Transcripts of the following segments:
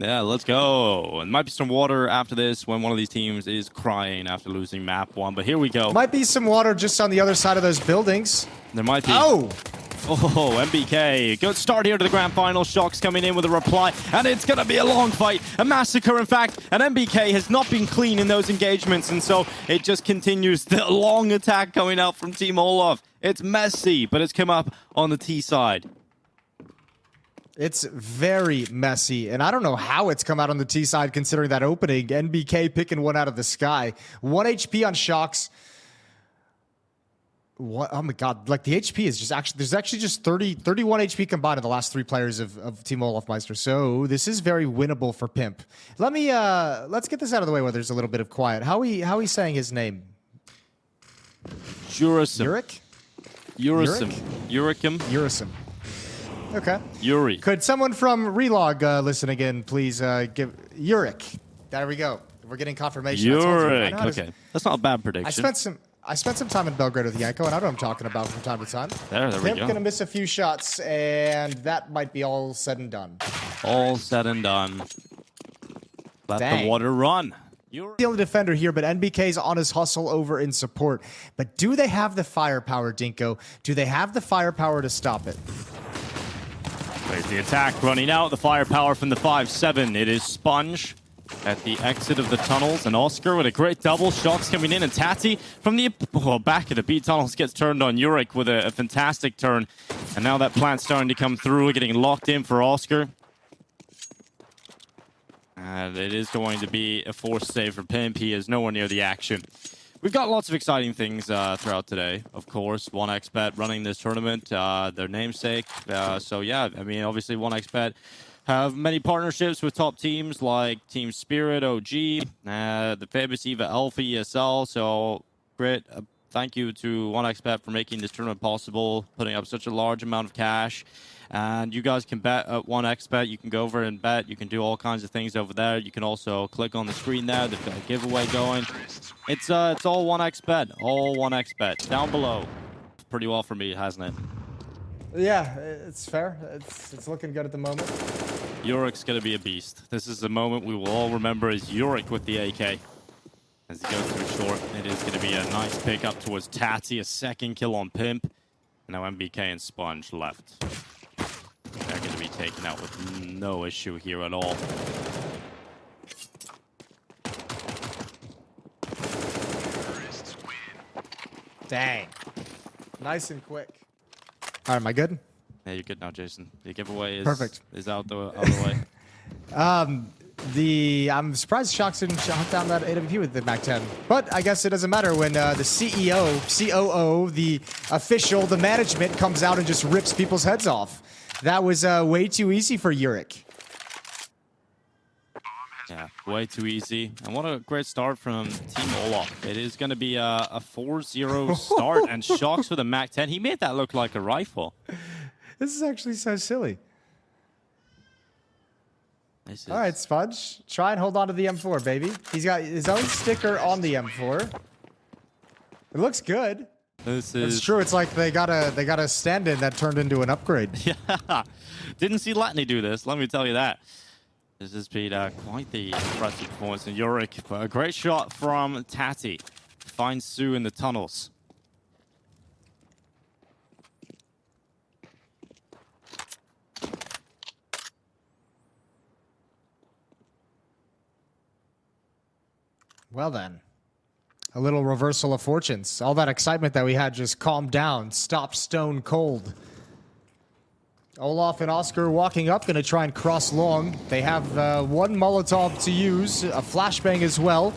Yeah, let's go. And might be some water after this when one of these teams is crying after losing map 1. But here we go. Might be some water just on the other side of those buildings. There might be. Oh! Oh, MBK. Good start here to the grand final. Shocks coming in with a reply. And it's going to be a long fight. A massacre, in fact. And MBK has not been clean in those engagements. And so it just continues. The long attack coming out from Team Olof. It's messy, but it's come up on the T side. It's very messy, and I don't know how it's come out on the T side considering that opening. NBK picking one out of the sky. 1 HP on Shocks. What? Oh my god, like the HP is just actually, there's actually just 31 HP combined in the last 3 players of Team olofmeister. So this is very winnable for Pimp. Let's get this out of the way where there's a little bit of quiet. How he saying his name? Jurisim. Urikim? Urisim. Okay. Yuri. Could someone from Relog listen again, please? Give Uric. There we go. We're getting confirmation. Uric. Okay. That's not a bad prediction. I spent some time in Belgrade with Yanko, and I know what I'm talking about from time to time. There we go. Pimp gonna miss a few shots, and that might be all said and done. All said and done. Let the water run. You're the only defender here, but NBK's on his hustle over in support. But do they have the firepower, Dinko? Do they have the firepower to stop it? There's the attack running out. The firepower from the 5-7. It is Sponge at the exit of the tunnels. And Oscar with a great double. Shocks coming in. And Tati from the back of the B tunnels gets turned on Uric with a fantastic turn. And now that plant's starting to come through. Getting locked in for Oscar. And it is going to be a forced save for Pimp. He is nowhere near the action. We've got lots of exciting things throughout today. Of course, 1xBet running this tournament, their namesake. So yeah, I mean, obviously 1xBet have many partnerships with top teams like Team Spirit, OG, the famous Eva Alpha ESL. So great. Thank you to 1xBet for making this tournament possible, putting up such a large amount of cash. And you guys can bet at 1xBet. You can go over and bet. You can do all kinds of things over there. You can also click on the screen there. They've got a giveaway going. It's all 1xBet. All 1xBet. Down below. Pretty well for me, hasn't it? Yeah, it's fair. It's looking good at the moment. Uric's going to be a beast. This is the moment we will all remember as Uric with the AK. As he goes through short, it is going to be a nice pick up towards Tati. A second kill on Pimp. And now MBK and Sponge left. They're going to be taken out with no issue here at all. Dang. Nice and quick. All right, am I good? Yeah, you're good now, Jason. The giveaway is perfect. Is out the way. I'm surprised Shocks didn't hunt down that AWP with the MAC-10. But I guess it doesn't matter when the CEO, COO, the official, the management comes out and just rips people's heads off. That was way too easy for Uric. Yeah, way too easy. And what a great start from Team Olof. It is going to be a 4-0 start. And Shocks with a MAC-10. He made that look like a rifle. This is actually so silly. All right, Sponge. Try and hold on to the M4, baby. He's got his own sticker on the M4. It looks good. It's true. It's like they got a stand-in that turned into an upgrade. Yeah. Didn't see Latney do this, let me tell you that. This has been quite the impressive performance in Uric. But a great shot from Tati. Finds Sue in the tunnels. Well then, a little reversal of fortunes. All that excitement that we had just calmed down, stopped stone cold. Olof and Oscar walking up, going to try and cross long. They have one Molotov to use, a flashbang as well.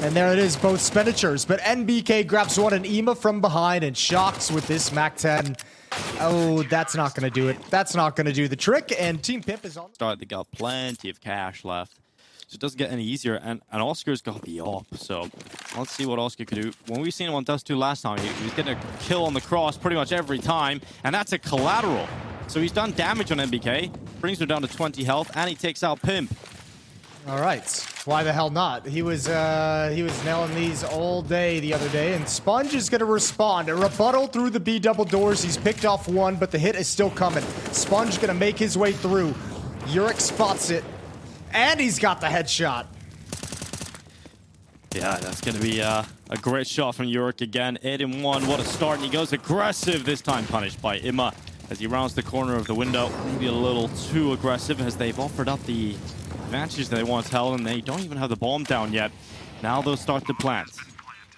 And there it is, both expenditures. But NBK grabs one and Ema from behind and Shocks with this MAC-10. Oh, that's not going to do it. That's not going to do the trick. And Team Pimp is on. They got plenty of cash left. So it doesn't get any easier, and Oscar's got the op, so let's see what Oscar could do. When we've seen him on Dust 2 last time, he was getting a kill on the cross pretty much every time, and that's a collateral. So he's done damage on MBK, brings her down to 20 health, and he takes out Pimp. All right, why the hell not? He was nailing these all day the other day, and Sponge is going to respond. A rebuttal through the B double doors. He's picked off one, but the hit is still coming. Sponge going to make his way through. Yurik spots it. And he's got the headshot. Yeah, that's going to be a great shot from Yurik again. 8-1, what a start. And he goes aggressive, this time punished by Imma as he rounds the corner of the window. Maybe a little too aggressive as they've offered up the advantage they once held, and they don't even have the bomb down yet. Now they'll start to plant.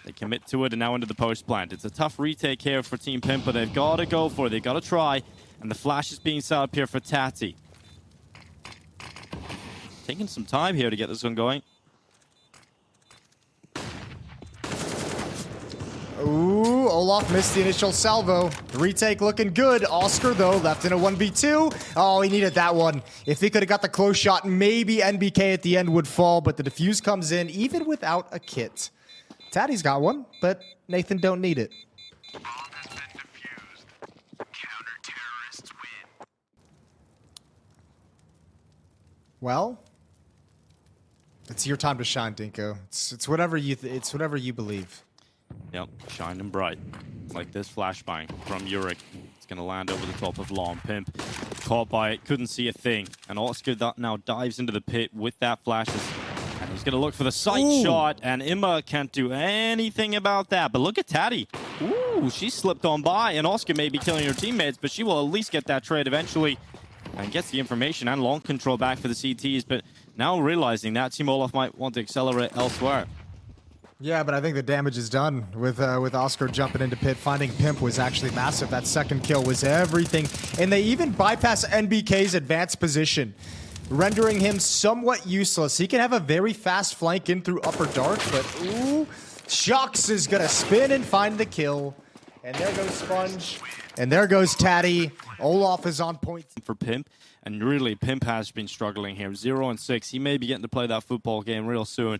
They commit to it and now into the post plant. It's a tough retake here for Team Pimp, but they've got to go for it. They've got to try. And the flash is being set up here for Tati. Taking some time here to get this one going. Ooh, Olof missed the initial salvo. The retake looking good. Oscar, though, left in a 1v2. Oh, he needed that one. If he could have got the close shot, maybe NBK at the end would fall, but the defuse comes in even without a kit. Tati's got one, but Nathan don't need it. Well, it's your time to shine, Dinko. It's whatever you believe. Yep, shining bright. Like this flashbang from Yurik. It's going to land over the top of Long. Pimp caught by it, couldn't see a thing. And Oscar now dives into the pit with that flashes. And he's going to look for the sight shot. And Imma can't do anything about that. But look at Tati. Ooh, she slipped on by. And Oscar may be killing her teammates, but she will at least get that trade eventually. And gets the information and long control back for the CTs. But now realizing that Team Olof might want to accelerate elsewhere. Yeah, but I think the damage is done with Oscar jumping into pit. Finding Pimp was actually massive. That second kill was everything. And they even bypass NBK's advanced position, rendering him somewhat useless. He can have a very fast flank in through upper dark, but ooh, Shocks is going to spin and find the kill. And there goes Sponge. And there goes Tati. Olof is on point. For Pimp. And really, Pimp has been struggling here. 0-6. He may be getting to play that football game real soon.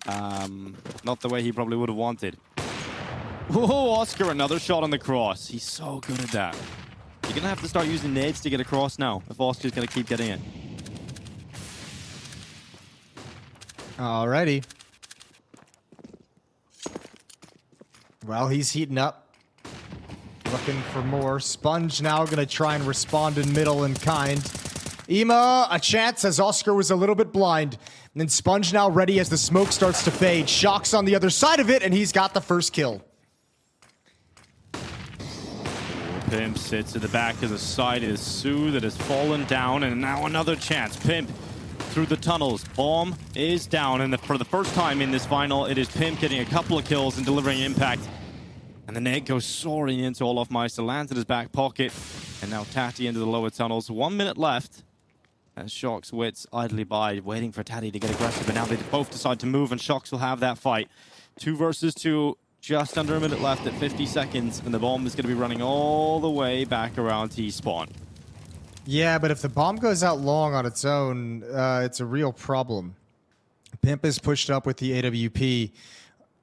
Not the way he probably would have wanted. Oh, Oscar, another shot on the cross. He's so good at that. You're going to have to start using nades to get across now if Oscar's going to keep getting it. Alrighty. Well, he's heating up. Looking for more. Sponge now going to try and respond in middle and kind. Imma, a chance as Oscar was a little bit blind. And then Sponge now ready as the smoke starts to fade. Shocks on the other side of it, and he's got the first kill. Pimp sits at the back of the side. It is Sue that has fallen down, and now another chance. Pimp through the tunnels. Bomb is down, and for the first time in this final, it is Pimp getting a couple of kills and delivering impact. And the nade goes soaring into olofmeister, lands in his back pocket. And now Tati into the lower tunnels. 1 minute left. As Shocks wits idly by, waiting for Tati to get aggressive. But now they both decide to move, and Shocks will have that fight. 2 versus 2. Just under a minute left at 50 seconds. And the bomb is going to be running all the way back around T-spawn. Yeah, but if the bomb goes out long on its own, it's a real problem. Pimp is pushed up with the AWP.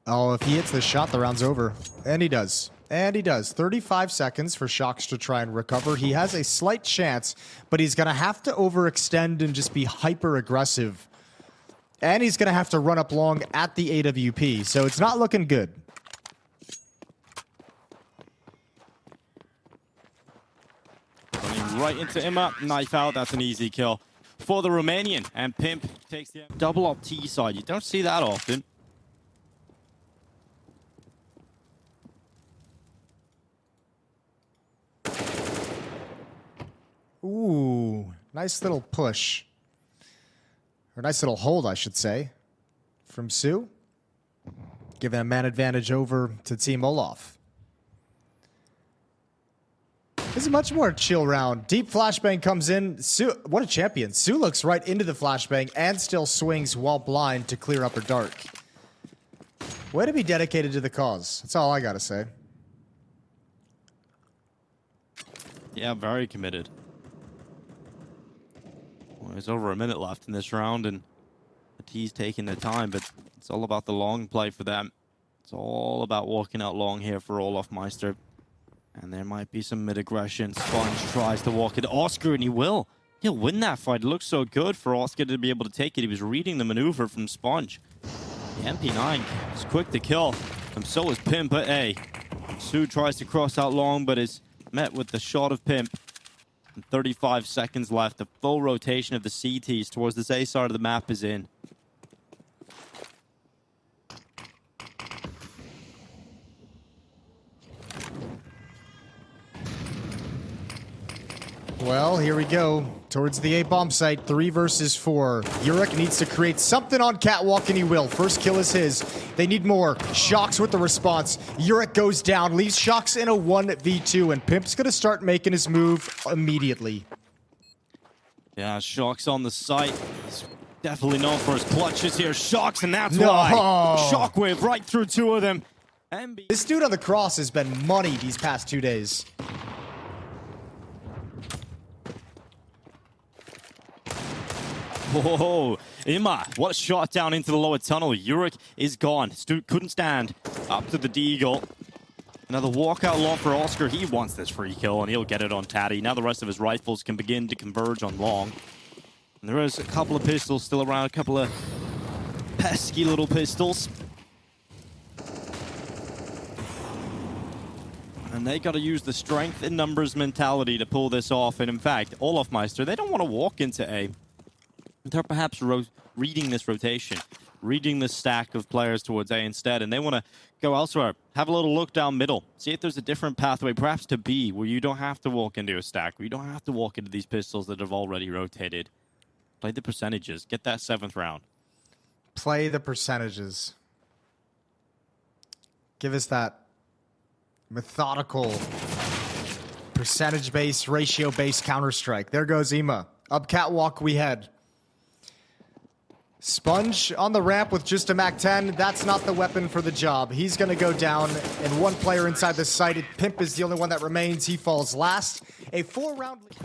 Oh, if he hits the shot, the round's over. And he does. And he does. 35 seconds for Shocks to try and recover. He has a slight chance, but he's going to have to overextend and just be hyper-aggressive. And he's going to have to run up long at the AWP, so it's not looking good. Running right into Imma. Knife out. That's an easy kill for the Romanian. And Pimp takes the double up T side. You don't see that often. Ooh, nice little push. Or nice little hold, I should say, from Sue. Giving a man advantage over to Team Olof. This is a much more chill round. Deep flashbang comes in. Sue, what a champion. Sue looks right into the flashbang and still swings while blind to clear upper dark. Way to be dedicated to the cause. That's all I gotta say. Yeah, very committed. Well, there's over a minute left in this round, and the T's taking their time, but it's all about the long play for them. It's all about walking out long here for olofmeister. And there might be some mid-aggression. Sponge tries to walk it. Oscar, and he will. He'll win that fight. It looks so good for Oscar to be able to take it. He was reading the maneuver from Sponge. The MP9 is quick to kill, and so is Pimp. But hey, Sue tries to cross out long, but is met with the shot of Pimp. 35 seconds left. The full rotation of the CTs towards this A side of the map is in. Well, here we go. Towards the A-bomb site, 3 versus 4. Yurik needs to create something on Catwalk, and he will. First kill is his. They need more. Shocks with the response. Yurik goes down, leaves Shocks in a 1v2, and Pimp's gonna start making his move immediately. Yeah, Shocks on the site. He's definitely known for his clutches here. Shocks, and that's why. Shockwave right through 2 of them. This dude on the cross has been money these past 2 days. Whoa, Ima, what a shot down into the lower tunnel. Yurik is gone. Stu couldn't stand. Up to the Deagle. Another walkout long for Oscar. He wants this free kill, and he'll get it on Tatty. Now the rest of his rifles can begin to converge on long. And there is a couple of pistols still around, a couple of pesky little pistols. And they got to use the strength in numbers mentality to pull this off. And in fact, olofmeister, they don't want to walk into A. They're perhaps reading this rotation, reading the stack of players towards A instead, and they want to go elsewhere. Have a little look down middle. See if there's a different pathway, perhaps to B, where you don't have to walk into a stack, where you don't have to walk into these pistols that have already rotated. Play the percentages. Get that 7th round. Play the percentages. Give us that methodical, percentage-based, ratio-based Counter-Strike. There goes Ima. Up Catwalk we head. Sponge on the ramp with just a MAC-10. That's not the weapon for the job. He's going to go down, and 1 player inside the site. Pimp is the only one that remains. He falls last. A 4-round lead.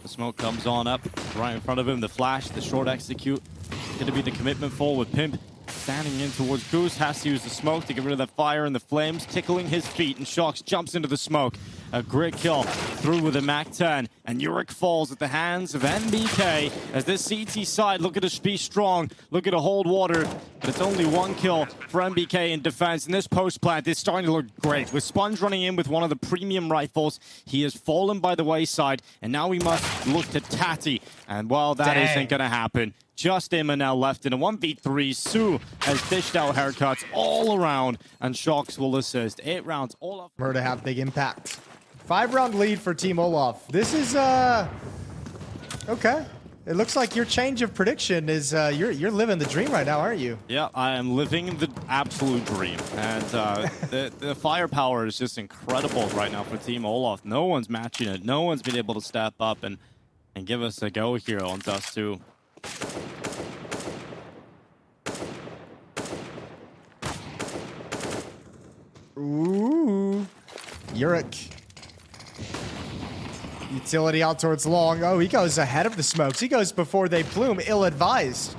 The smoke comes on up right in front of him. The flash, the short execute. Going to be the commitment fall with Pimp. Standing in towards Goose. Has to use the smoke to get rid of that fire and the flames. Tickling his feet, and Shocks jumps into the smoke. A great kill through with a MAC-10. And Yurik falls at the hands of NBK as this CT side looking to be strong, looking to hold water. But it's only 1 kill for NBK in defense. And this post plant is starting to look great. With Sponge running in with one of the premium rifles, he has fallen by the wayside. And now we must look to Tatty. And well, that isn't going to happen. Just Emma now left in a 1v3. Sue has dished out haircuts all around, and Shocks will assist. 8 rounds, Olaf. Mer to have big impact. 5-round lead for Team Olaf. This is, okay. It looks like your change of prediction is, you're living the dream right now, aren't you? Yeah, I am living the absolute dream. And the firepower is just incredible right now for Team Olaf. No one's matching it. No one's been able to step up and give us a go here on Dust 2. Ooh. Yurik. Utility out towards long. Oh, he goes ahead of the smokes. He goes before they plume. Ill-advised.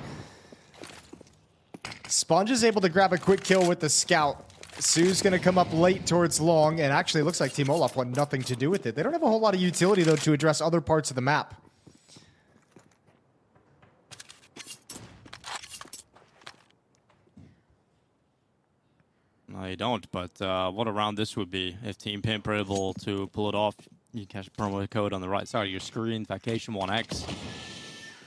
Sponge is able to grab a quick kill with the scout. Sue's going to come up late towards long, and actually it looks like Team Olaf want nothing to do with it. They don't have a whole lot of utility, though, to address other parts of the map. No, you don't, but what a round this would be if Team Pimp are able to pull it off. You can catch a promo code on the right side of your screen, Vacation1X.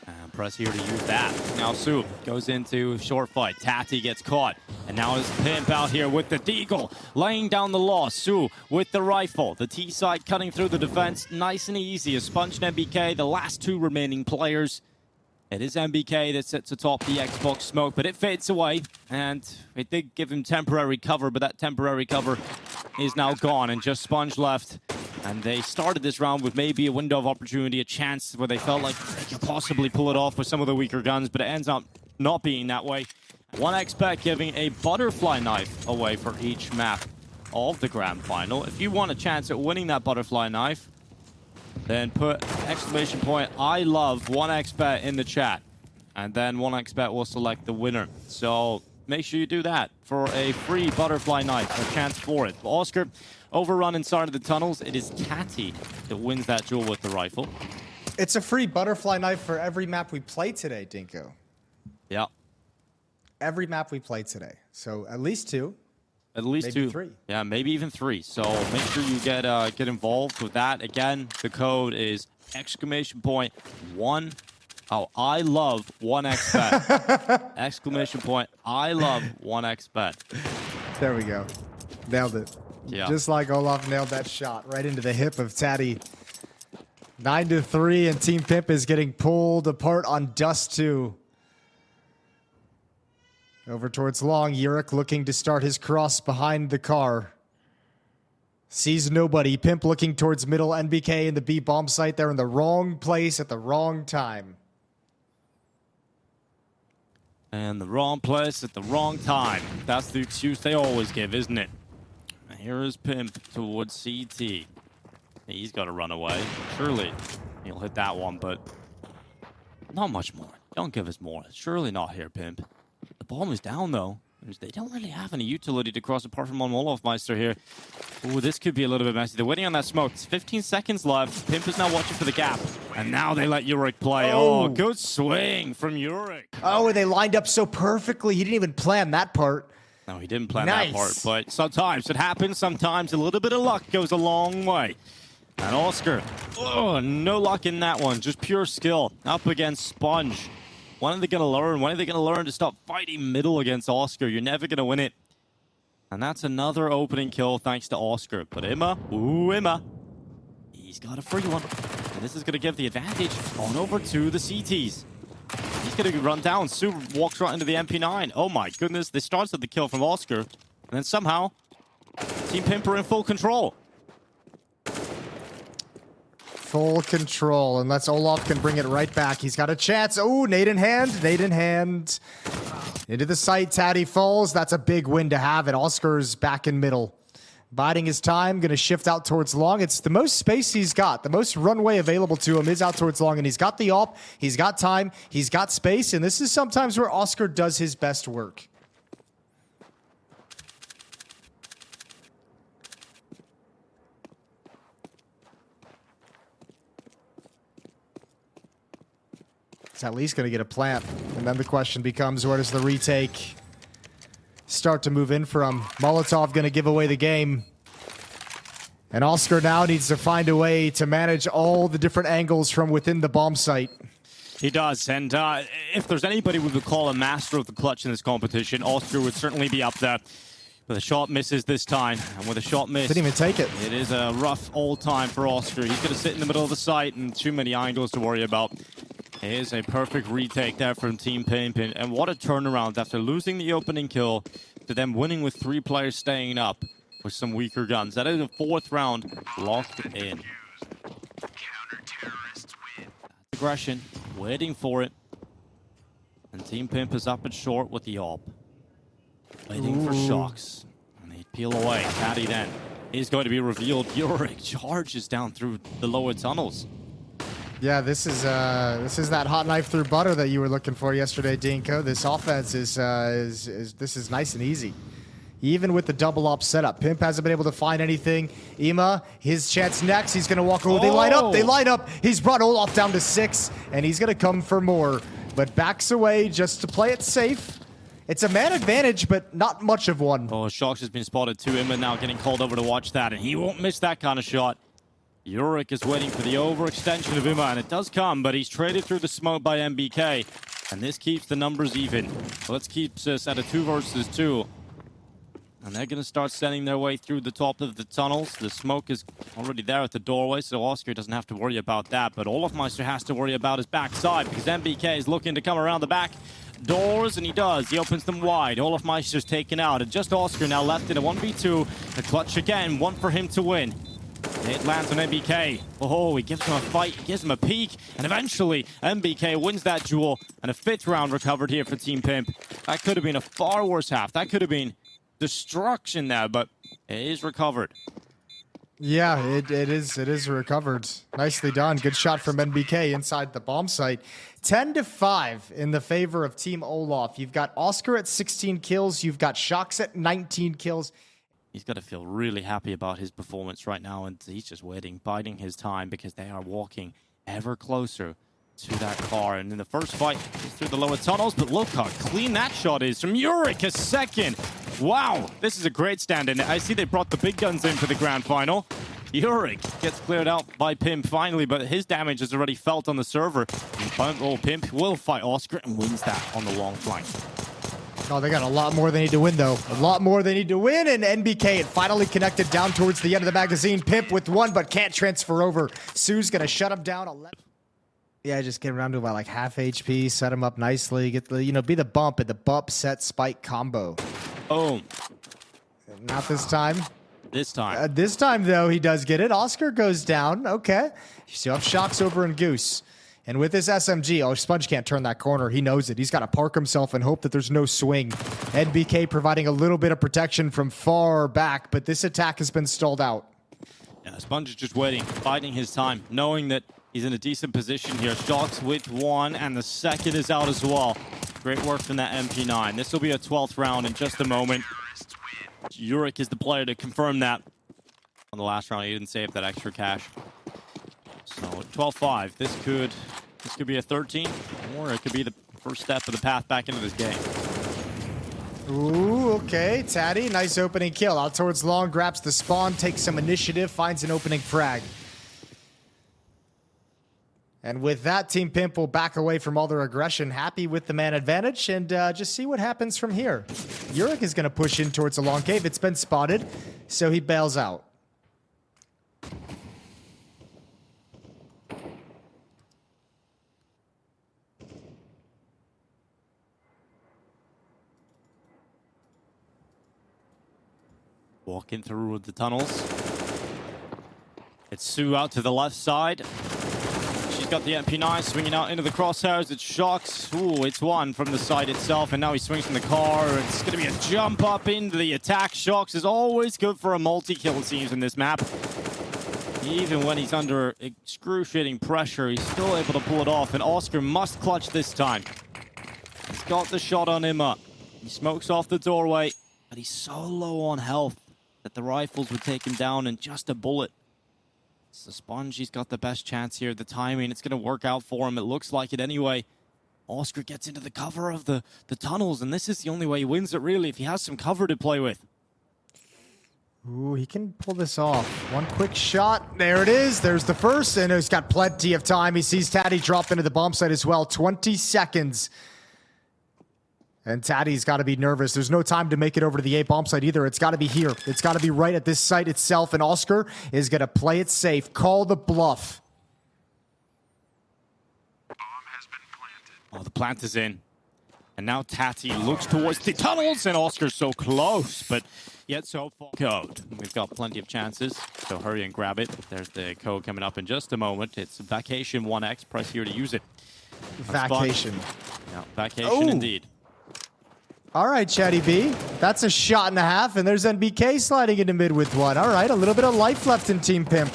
And press here to use that. Now Sue goes into short fight. Tatty gets caught. And now is Pimp out here with the Deagle, laying down the law. Sue with the rifle. The T side cutting through the defense. Nice and easy. A Sponge and MBK, the last 2 remaining players. It is MBK that sits atop the Xbox smoke, but it fades away. And it did give him temporary cover, but that temporary cover is now gone. And just Sponge left. And they started this round with maybe a window of opportunity, a chance where they felt like they could possibly pull it off with some of the weaker guns, but it ends up not being that way. 1xBet giving a butterfly knife away for each map of the grand final. If you want a chance at winning that butterfly knife, then put exclamation point I love 1xBet in the chat. And then 1xBet will select the winner. So make sure you do that for a free butterfly knife, a chance for it. Oscar, overrun inside of the tunnels. It is Tatty that wins that duel with the rifle. It's a free butterfly knife for every map we play today, Dinko. Yeah. Every map we play today. So at least 2. At least maybe 2. 3. Yeah, maybe even 3. So make sure you get involved with that. Again, the code is exclamation point, one. Oh, I love 1xbet. Exclamation point, I love 1xbet. There we go. Nailed it. Yeah. Just like Olaf nailed that shot right into the hip of Taddy. 9-3, and Team Pimp is getting pulled apart on Dust 2. Over towards Long, Yurik looking to start his cross behind the car. Sees nobody. Pimp looking towards middle. NBK in the B bomb site. They're in the wrong place at the wrong time. And the wrong place at the wrong time. That's the excuse they always give, isn't it? And here is Pimp towards CT. He's got to run away. Surely he'll hit that one, but not much more. Don't give us more. Surely not here, Pimp. The bomb is down, though. They don't really have any utility to cross apart from olofmeister here. Ooh, this could be a little bit messy. They're waiting on that smoke. It's 15 seconds left. Pimp is now watching for the gap. And now they let Yurik play. Oh, good swing from Yurik. Oh, they lined up so perfectly. He didn't even plan that part. No, he didn't plan that part. But sometimes it happens. Sometimes a little bit of luck goes a long way. And Oscar, oh, no luck in that one. Just pure skill. Up against Sponge. When are they going to learn? When are they going to learn to stop fighting middle against Oscar? You're never going to win it. And that's another opening kill thanks to Oscar. But Imma, he's got a free one. And this is going to give the advantage on over to the CTs. He's going to run down. Sue walks right into the MP9. Oh my goodness. They started the kill from Oscar. And then somehow, Team Pimp are in full control. Full control, unless Olaf can bring it right back. He's got a chance. Oh, nade in hand. Nade in hand. Into the site. Taddy falls. That's a big win to have. And Oscar's back in middle. Biding his time. Going to shift out towards Long. It's the most space he's got. The most runway available to him is out towards Long. And he's got the op. He's got time. He's got space. And this is sometimes where Oscar does his best work. It's at least going to get a plant. And then the question becomes, where does the retake start to move in from? Molotov going to give away the game. And Oscar now needs to find a way to manage all the different angles from within the bomb site. He does, and if there's anybody we would call a master of the clutch in this competition, Oscar would certainly be up there. But the shot misses this time, and with a shot miss, didn't even take it. It is a rough old time for Oscar. He's going to sit in the middle of the site and too many angles to worry about. Here's a perfect retake there from Team Pimp, and what a turnaround after losing the opening kill to them winning with 3 players staying up with some weaker guns. That is a 4th round locked in. Aggression, waiting for it. And Team Pimp is up and short with the op. Waiting for shocks. And they peel away. Taddy then is going to be revealed. Yurik charges down through the lower tunnels. Yeah, this is that hot knife through butter that you were looking for yesterday, Dinko. This offense is nice and easy. Even with the double op setup, Pimp hasn't been able to find anything. Imma, his chance next. He's going to walk over. They line up. He's brought Olaf down to 6, and he's going to come for more. But backs away just to play it safe. It's a man advantage, but not much of one. Oh, Shocks has been spotted too. Imma now getting called over to watch that, and he won't miss that kind of shot. Yurik is waiting for the overextension of Imma, and it does come, but he's traded through the smoke by MBK, and this keeps the numbers even. So let's keep this at a 2 versus 2. And they're going to start sending their way through the top of the tunnels. The smoke is already there at the doorway, so Oscar doesn't have to worry about that. But olofmeister has to worry about his backside, because MBK is looking to come around the back doors, and he does. He opens them wide. olofmeister's taken out, and just Oscar now left in a 1v2. The clutch again, one for him to win. It lands on MBK. Oh, he gives him a fight, he gives him a peek, and eventually MBK wins that duel. And a 5th round recovered here for Team Pimp. That could have been a far worse half. That could have been destruction there, but it is recovered. Yeah, it is recovered. Nicely done. Good shot from NBK inside the bomb site. 10-5 in the favor of Team Olaf. You've got Oscar at 16 kills. You've got Shocks at 19 kills. He's got to feel really happy about his performance right now, and he's just waiting, biding his time, because they are walking ever closer to that car. And in the first fight, he's through the lower tunnels, but look how clean that shot is from Yurik, a 2nd. Wow, this is a great stand-in. I see they brought the big guns in for the grand final. Yurik gets cleared out by Pimp finally, but his damage is already felt on the server. And Pimp will fight Oscar and wins that on the long flank. Oh, they got a lot more they need to win, though. A lot more they need to win, and NBK it finally connected down towards the end of the magazine. Pimp with one, but can't transfer over. Sue's gonna shut him down. 11. Yeah, just get around to about like half HP, set him up nicely, get the, be the bump and the bump set spike combo. Oh. Not this time. This time. This time, though, he does get it. Oscar goes down. Okay. You still have Shocks over and Goose. And with this SMG, oh, Sponge can't turn that corner. He knows it. He's got to park himself and hope that there's no swing. NBK providing a little bit of protection from far back, but this attack has been stalled out. Yeah, Sponge is just waiting, biding his time, knowing that he's in a decent position here. Shocks with one, and the second is out as well. Great work from that MP9. This will be a 12th round in just a moment. Yurik is the player to confirm that. On the last round, he didn't save that extra cash. So 12-5. This could be a 13, or it could be the first step of the path back into this game. Ooh, okay. Taddy, nice opening kill. Out towards long, grabs the spawn, takes some initiative, finds an opening frag. And with that, Team Pimp will back away from all their aggression, happy with the man advantage, and just see what happens from here. Yurik is going to push in towards the long cave. It's been spotted, so he bails out. Walking through the tunnels. It's Sue out to the left side. She's got the MP9 swinging out into the crosshairs. It's Shocks. Ooh, it's one from the side itself, and now he swings from the car. It's going to be a jump up into the attack. Shocks is always good for a multi-kill, it seems, in this map. Even when he's under excruciating pressure, he's still able to pull it off, and Oscar must clutch this time. He's got the shot on him up. He smokes off the doorway, but he's so low on health that the rifles would take him down in just a bullet. So Sponge, he's got the best chance here. The timing, it's going to work out for him. It looks like it anyway. Oscar gets into the cover of the tunnels, and this is the only way he wins it, really, if he has some cover to play with. Ooh, he can pull this off. One quick shot. There it is. There's the first, and he's got plenty of time. He sees Taddy drop into the bomb site as well. 20 seconds. And Taddy's got to be nervous. There's no time to make it over to the A bomb site either. It's got to be here. It's got to be right at this site itself. And Oscar is going to play it safe. Call the bluff. Bomb has been planted. Oh, the plant is in. And now Tati looks towards the tunnels, and Oscar's so close, but yet so far. Code. We've got plenty of chances, so hurry and grab it. There's the code coming up in just a moment. It's Vacation 1X. Press here to use it. Vacation. Yeah, Vacation indeed. All right, Chatty B. That's a shot and a half, and there's NBK sliding into mid with one. All right, a little bit of life left in Team Pimp.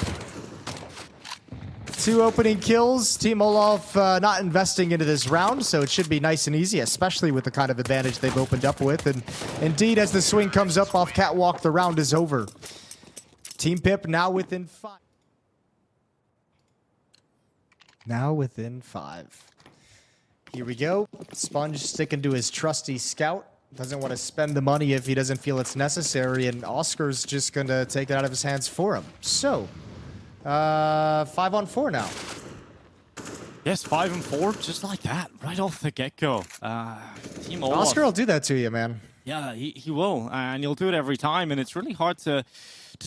2 opening kills. Team Olaf not investing into this round, so it should be nice and easy, especially with the kind of advantage they've opened up with. And indeed, as the swing comes up off Catwalk, the round is over. Team Pimp now within 5. Now within 5. Here we go. Sponge sticking to his trusty scout. Doesn't want to spend the money if he doesn't feel it's necessary, and Oscar's just going to take it out of his hands for him. So, 5-on-4 now. Yes, 5-4, just like that, right off the get-go. Team Olaf, Oscar will do that to you, man. Yeah, he will, and he'll do it every time, and it's really hard to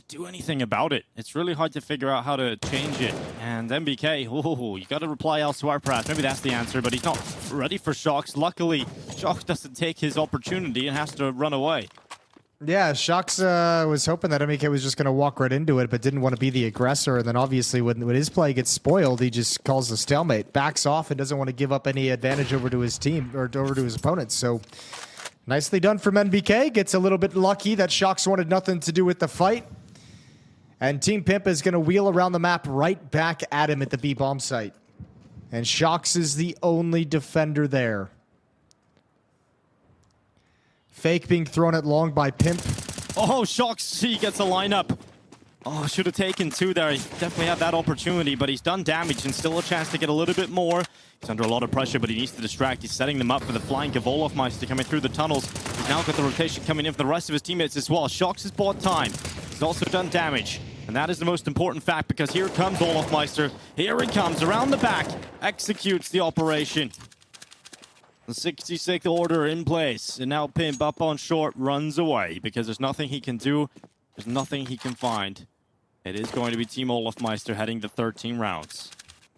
do anything about it. It's really hard to figure out how to change it. And MBK, oh, you got to reply elsewhere, perhaps. Maybe that's the answer, but he's not ready for Shocks. Luckily, Shocks doesn't take his opportunity and has to run away. Yeah, Shocks was hoping that MBK was just going to walk right into it, but didn't want to be the aggressor. And then obviously when his play gets spoiled, he just calls a stalemate, backs off, and doesn't want to give up any advantage over to his team, or over to his opponents. So nicely done from NBK. Gets a little bit lucky that Shocks wanted nothing to do with the fight. And Team Pimp is going to wheel around the map right back at him at the B bomb site. And Shocks is the only defender there. Fake being thrown at long by Pimp. Oh, Shocks, he gets a lineup. Oh, should have taken 2 there. He definitely had that opportunity, but he's done damage and still a chance to get a little bit more. He's under a lot of pressure, but he needs to distract. He's setting them up for the flank of olofmeister coming through the tunnels. He's now got the rotation coming in for the rest of his teammates as well. Shocks has bought time. He's also done damage. And And that is the most important fact, because here comes olofmeister. Here he comes around the back, executes the operation. The 66th order in place, and now Pimp up on short runs away because there's nothing he can do. There's nothing he can find. It is going to be Team olofmeister heading to 13 rounds.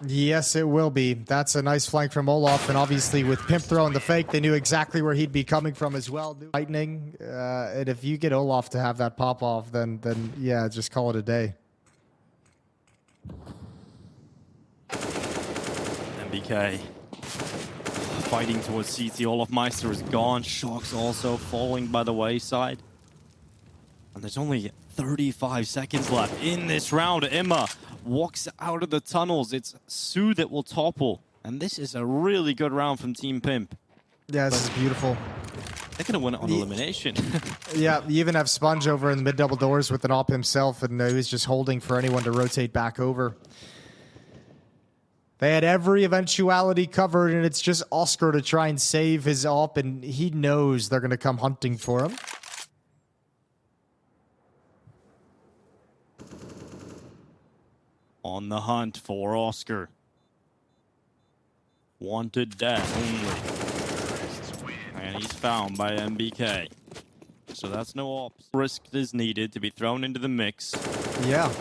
Yes, it will be. That's a nice flank from Olof, and obviously with Pimp throwing the fake, they knew exactly where he'd be coming from as well. Lightning, and if you get Olof to have that pop off, then yeah, just call it a day. MBK fighting towards CT. olofmeister is gone. Shox also falling by the wayside. And there's only 35 seconds left in this round. Emma walks out of the tunnels. It's Sue that will topple. And this is a really good round from Team Pimp. Yeah, this is beautiful. They're going to win it on elimination. Yeah, you even have Sponge over in the mid-double doors with an op himself, and he was just holding for anyone to rotate back over. They had every eventuality covered, and it's just Oscar to try and save his op, and he knows they're going to come hunting for him. On the hunt for Oscar. Wanted death only. And he's found by MBK. So that's no ops. Risk is needed to be thrown into the mix. Yeah.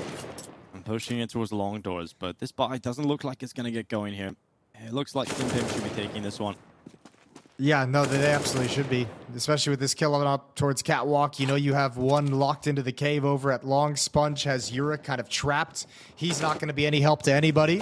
And pushing it towards long doors. But this buy doesn't look like it's going to get going here. It looks like Team Pimp should be taking this one. Yeah, no, they absolutely should be. Especially with this kill up towards Catwalk. You know, you have one locked into the cave over at long. Sponge has Yurik kind of trapped. He's not going to be any help to anybody.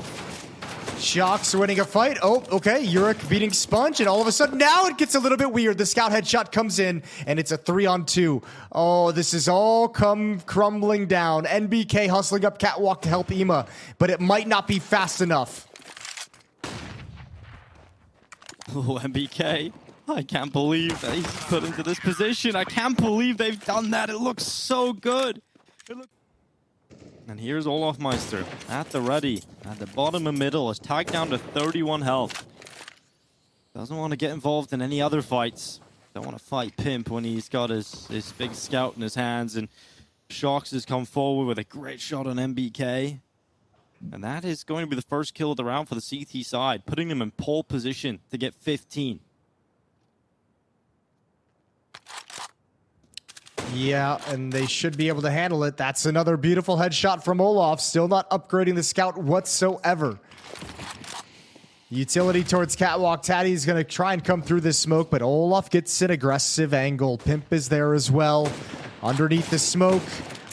Shox winning a fight. Oh, okay. Yurik beating Sponge, and all of a sudden now it gets a little bit weird. The scout headshot comes in, and it's a 3-on-2. Oh, this is all come crumbling down. NBK hustling up Catwalk to help Ema, but it might not be fast enough. Oh, MBK. I can't believe that he's put into this position. I can't believe they've done that. It looks so good. And here's olofmeister at the ready. At the bottom of middle is tagged down to 31 health. Doesn't want to get involved in any other fights. Don't want to fight Pimp when he's got his big scout in his hands. And Shox has come forward with a great shot on MBK. And that is going to be the first kill of the round for the CT side, putting them in pole position to get 15. Yeah, and they should be able to handle it. That's another beautiful headshot from Olof. Still not upgrading the scout whatsoever. Utility towards Catwalk. Taddy's going to try and come through this smoke, but Olof gets an aggressive angle. Pimp is there as well. Underneath the smoke.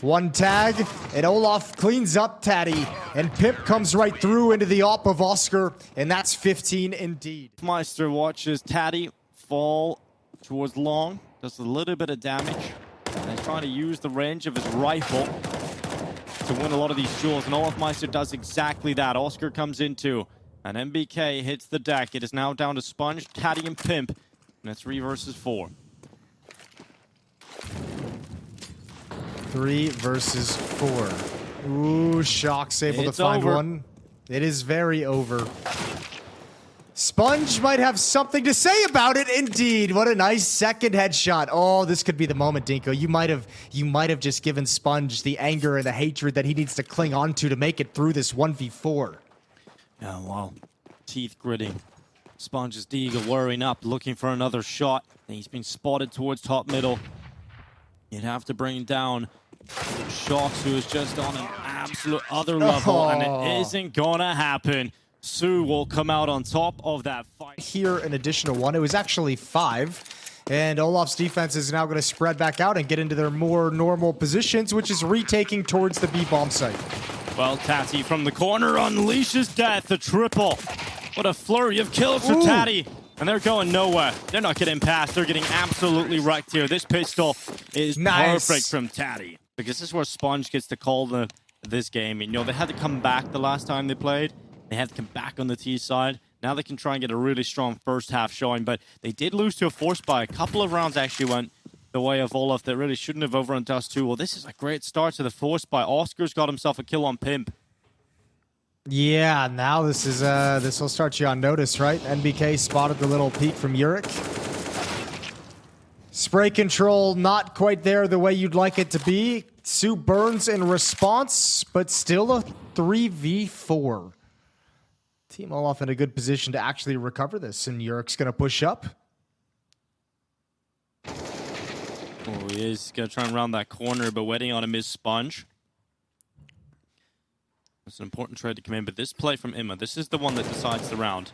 One tag, and Olof cleans up Taddy, and Pimp comes right through into the op of Oscar, and that's 15 indeed. Meister watches Taddy fall towards long, does a little bit of damage, and he's trying to use the range of his rifle to win a lot of these duels, and olofmeister does exactly that. Oscar comes into, and MBK hits the deck. It is now down to Sponge, Taddy, and Pimp, and it's 3 versus 4. 3 versus 4. Ooh, Shox able to find one. It is very over. Sponge might have something to say about it. Indeed, what a nice second headshot. Oh, this could be the moment, Dinko. You might have just given Sponge the anger and the hatred that he needs to cling on to make it through this 1v4. Yeah, wow. Teeth gritting. Sponge's Deagle worrying up, looking for another shot. And he's been spotted towards top middle. You'd have to bring down Shox, who is just on an absolute other level, and it isn't gonna happen. Sue will come out on top of that fight. Here, an additional one. It was actually 5. And Olof's defense is now going to spread back out and get into their more normal positions, which is retaking towards the B-bomb site. Well, Tatty from the corner unleashes death, the triple. What a flurry of kills for Tatty. And they're going nowhere. They're not getting past. They're getting absolutely wrecked here. This pistol is perfect from Tatty. Because this is where Sponge gets to call this game. You know, they had to come back the last time they played. They had to come back on the T side. Now they can try and get a really strong first half showing. But they did lose to a force buy. A couple of rounds actually went the way of Olof that really shouldn't have overrun Dust 2. Well, this is a great start to the force buy. Oscar's got himself a kill on Pimp. Yeah, now this is this will start you on notice, right? NBK spotted the little peek from Yurik. Spray control not quite there the way you'd like it to be. Sue burns in response, but still a 3v4. Team Olaf in a good position to actually recover this, and Yurik's going to push up. Oh, he is going to try and round that corner, but waiting on him is Sponge. It's an important trade to come in, but this play from Imma, this is the one that decides the round.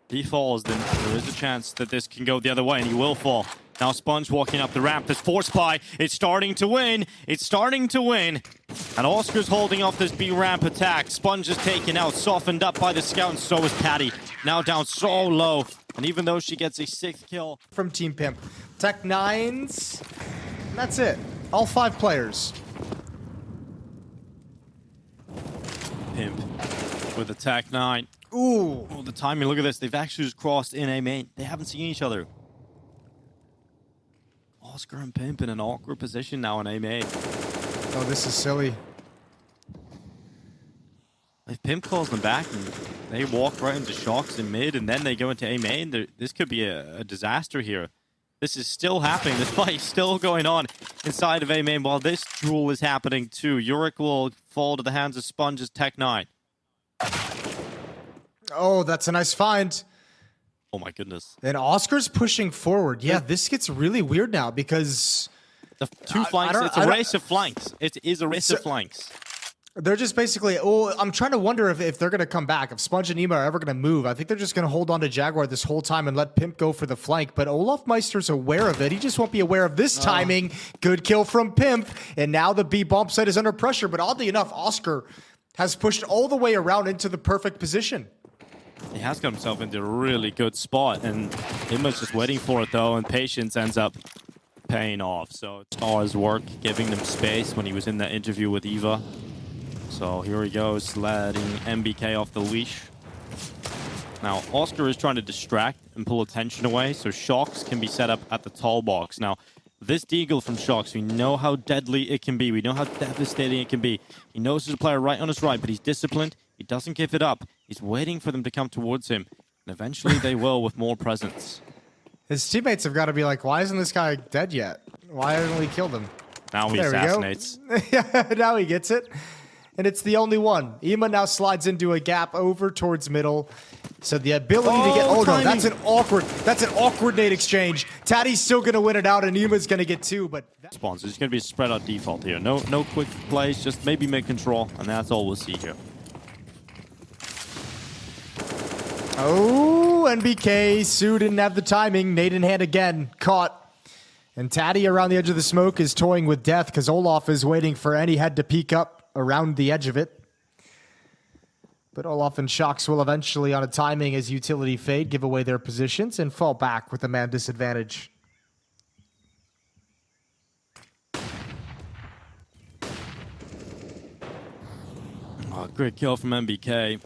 If he falls, then there is a chance that this can go the other way, and he will fall. Now Sponge walking up the ramp. There's Force Spy. It's starting to win. It's starting to win. And Oscar's holding off this B ramp attack. Sponge is taken out, softened up by the scout, and so is Patty. Now down so low. And even though she gets a 6th kill from Team Pimp. Tech 9s. And that's it. All 5 players. Pimp with attack 9. Ooh. Oh, the timing, look at this. They've actually just crossed in A main. They haven't seen each other. Oscar and Pimp in an awkward position now in A main. Oh, this is silly. If Pimp calls them back and they walk right into Shocks in mid and then they go into A main, this could be a disaster here. This is still happening. This fight is still going on inside of A main while this duel is happening too. Yurik will fall to the hands of Sponge's Tech 9. Oh, that's a nice find. Oh my goodness. And Oscar's pushing forward. Yeah, this gets really weird now because... The 2 flanks, it's a race of flanks. It is a race of flanks. They're just basically... Oh, I'm trying to wonder if they're going to come back. If Sponge and Ema are ever going to move. I think they're just going to hold on to Jaguar this whole time and let Pimp go for the flank. But olofmeister's aware of it. He just won't be aware of this timing. Good kill from Pimp. And now the B bomb site is under pressure. But oddly enough, Oscar has pushed all the way around into the perfect position. He has got himself into a really good spot, and Imma's just waiting for it though, and patience ends up paying off. So Star's work, giving them space when he was in that interview with Eva. So here he goes, letting MBK off the leash. Now, Oscar is trying to distract and pull attention away, so Shocks can be set up at the tall box. Now, this deagle from Shocks, we know how deadly it can be. We know how devastating it can be. He knows there's a player right on his right, but he's disciplined. He doesn't give it up. He's waiting for them to come towards him. And eventually they will with more presence. His teammates have got to be like, why isn't this guy dead yet? Why haven't we killed him? Now he assassinates. Yeah, now he gets it. And it's the only one. Ema now slides into a gap over towards middle. So the ability to get... Oh, no, that's an awkward nade exchange. Taddy's still going to win it out, and Ema's going to get 2, but... Spawns. It's going to be a spread out default here. No quick plays, just maybe mid-control, and that's all we'll see here. Oh, NBK. Sue didn't have the timing. Nade in hand again. Caught. And Taddy around the edge of the smoke is toying with death because Olaf is waiting for any head to peek up around the edge of it. But Olaf and Shocks will eventually, on a timing as utility fade, give away their positions and fall back with a man disadvantage. Oh, great kill from MBK.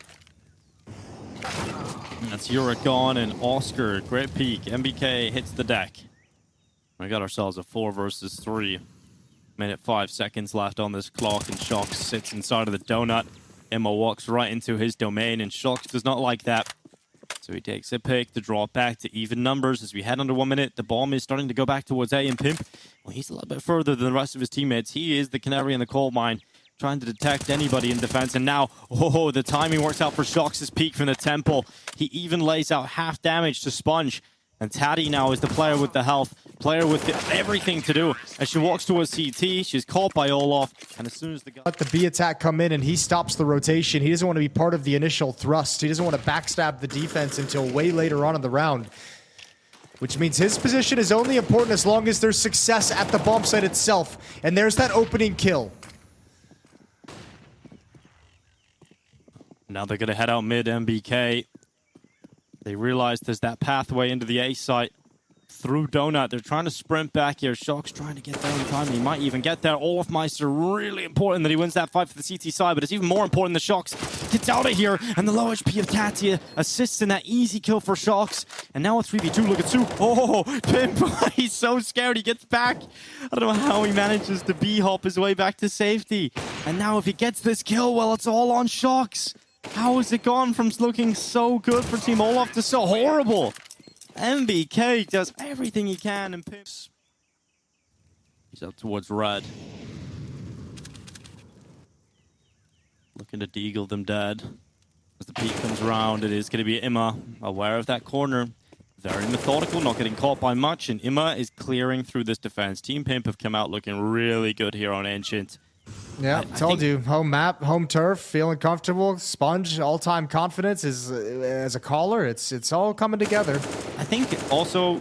That's Yurik gone and Oscar. Great peek. MBK hits the deck. We got ourselves a 4 versus 3. Minute 5 seconds left on this clock, and Shocks sits inside of the donut. Emma walks right into his domain, and Shocks does not like that. So he takes a pick to draw back to even numbers as we head under 1 minute. The bomb is starting to go back towards A and Pimp. Well, he's a little bit further than the rest of his teammates. He is the canary in the coal mine, trying to detect anybody in defense. And now, oh, the timing works out for Shocks' peek from the temple. He even lays out half damage to Sponge. And Taddy now is the player with the health, player with everything to do. As she walks towards CT, she's caught by Olaf. And as soon as the... Let the B attack come in and he stops the rotation. He doesn't want to be part of the initial thrust. He doesn't want to backstab the defense until way later on in the round. Which means his position is only important as long as there's success at the bomb site itself. And there's that opening kill. Now they're going to head out mid, MBK. They realize there's that pathway into the A site through Donut. They're trying to sprint back here. Shock's trying to get there in time. He might even get there. olofmeister, really important that he wins that fight for the CT side, but it's even more important that Shocks gets out of here. And the low HP of Tatia assists in that easy kill for Shocks. And now a 3v2. Look at Sue. Oh, Pimp. He's so scared. He gets back. I don't know how he manages to B-hop his way back to safety. And now if he gets this kill, well, it's all on Shocks. How has it gone from looking so good for Team Olaf to so horrible? MBK does everything he can and Pimps. He's up towards red. Looking to deagle them dead. As the peek comes around, it is going to be Imma, aware of that corner. Very methodical, not getting caught by much, and Imma is clearing through this defense. Team Pimp have come out looking really good here on Ancient. Yeah, told you. Home map, home turf, feeling comfortable. Sponge, all-time confidence is as a caller. It's all coming together. I think also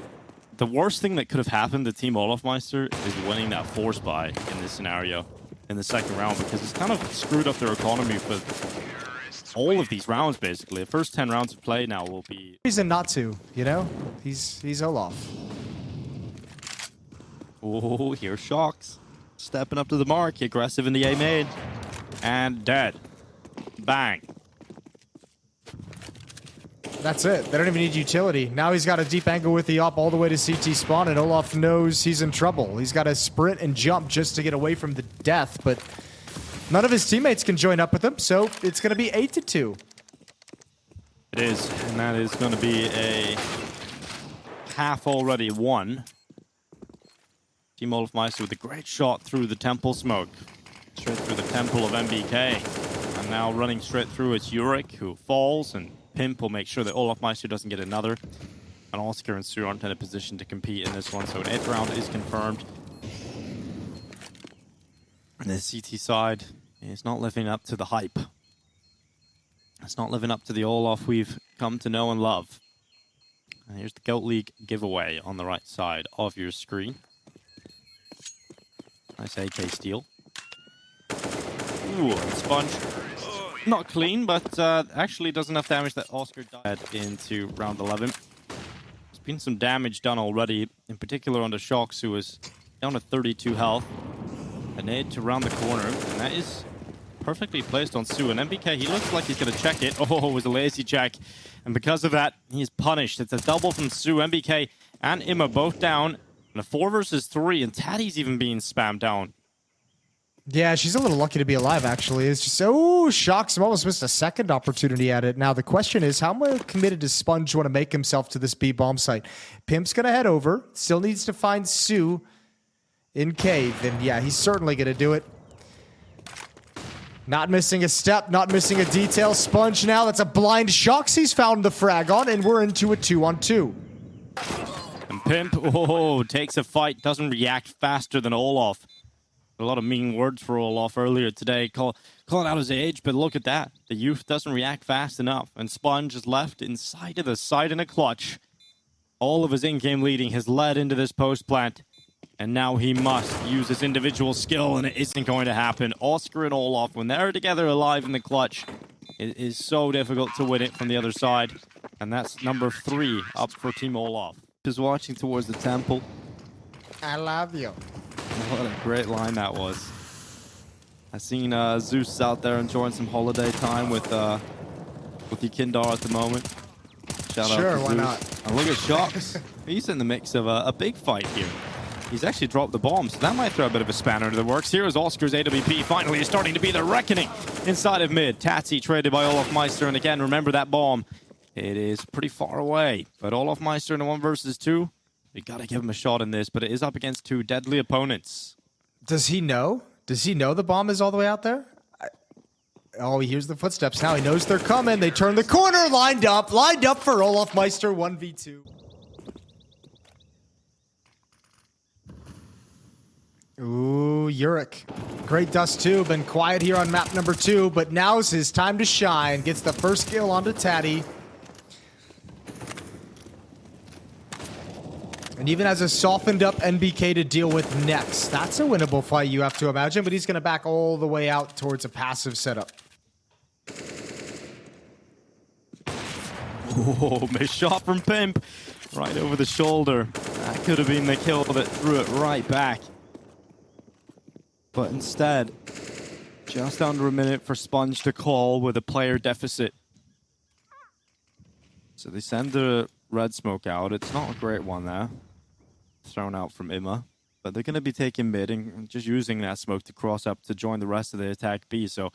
the worst thing that could have happened to Team olofmeister is winning that force buy in this scenario in the second round, because it's kind of screwed up their economy for all of these rounds, basically. The first 10 rounds of play now will be... Reason not to, you know? He's Olaf. Oh, here's Shocks. Stepping up to the mark, aggressive in the A main. And dead. Bang. That's it. They don't even need utility. Now he's got a deep angle with the op all the way to CT spawn, and Olaf knows he's in trouble. He's got to sprint and jump just to get away from the death, but none of his teammates can join up with him, so it's going to be 8-2. It is, and that is going to be a half already won. Team olofmeister with a great shot through the temple smoke. Straight through the temple of MBK. And now running straight through it's Yurik, who falls, and Pimp will make sure that olofmeister doesn't get another. And Oscar and Sue aren't in a position to compete in this one, so an 8th round is confirmed. And the CT side is not living up to the hype. It's not living up to the Olaf we've come to know and love. And here's the GOAT League giveaway on the right side of your screen. Nice AK steal. Ooh, Sponge. Not clean, but actually does enough damage that Oscar died into round 11. There's been some damage done already, in particular on the Shocks, who was down to 32 health. A nade to round the corner, and that is perfectly placed on Sue. And MBK, he looks like he's going to check it. Oh, it was a lazy check. And because of that, he's punished. It's a double from Sue. MBK and Imma both down. And a 4 versus 3, and Taddy's even being spammed down. Yeah, she's a little lucky to be alive, actually. It's just, oh, Shocks almost missed a second opportunity at it. Now, the question is, how committed does Sponge want to make himself to this B bomb site? Pimp's going to head over. Still needs to find Sue in cave, and yeah, he's certainly going to do it. Not missing a step, not missing a detail. Sponge now, that's a blind Shocks he's found the frag on, and we're into a 2-on-2. And Pimp, oh, takes a fight, doesn't react faster than Olaf. A lot of mean words for Olaf earlier today, calling out his age, but look at that. The youth doesn't react fast enough, and Sponge is left inside of the site in a clutch. All of his in-game leading has led into this post plant, and now he must use his individual skill, and it isn't going to happen. Oscar and Olaf, when they're together alive in the clutch, it is so difficult to win it from the other side, and that's number 3 up for Team Olaf. Is watching towards the temple. I love you. What a great line that was. I seen Zeus out there enjoying some holiday time with Yukindar at the moment. Shout out to why Zeus. not? And look at Shocks. He's in the mix of a big fight here. He's actually dropped the bomb, so that might throw a bit of a spanner into the works. Here is Oscar's AWP finally is starting to be the reckoning inside of mid. Tatsy traded by olofmeister, and again, remember that bomb. It is pretty far away, but olofmeister in a 1 versus 2. We gotta give him a shot in this, but it is up against 2 deadly opponents. Does he know? Does he know the bomb is all the way out there? Oh, he hears the footsteps now. He knows they're coming. They turn the corner, lined up for olofmeister 1v2. Ooh, Yurik. Great dust too. Been quiet here on map number 2, but now's his time to shine. Gets the first kill onto Taddy. And even has a softened up NBK to deal with next. That's a winnable fight, you have to imagine, but he's going to back all the way out towards a passive setup. Oh, missed shot from Pimp. Right over the shoulder. That could have been the kill that threw it right back. But instead, just under a minute for Sponge to call with a player deficit. So they send the red smoke out. It's not a great one there. Thrown out from Imma. But they're going to be taking mid and just using that smoke to cross up to join the rest of the attack B. So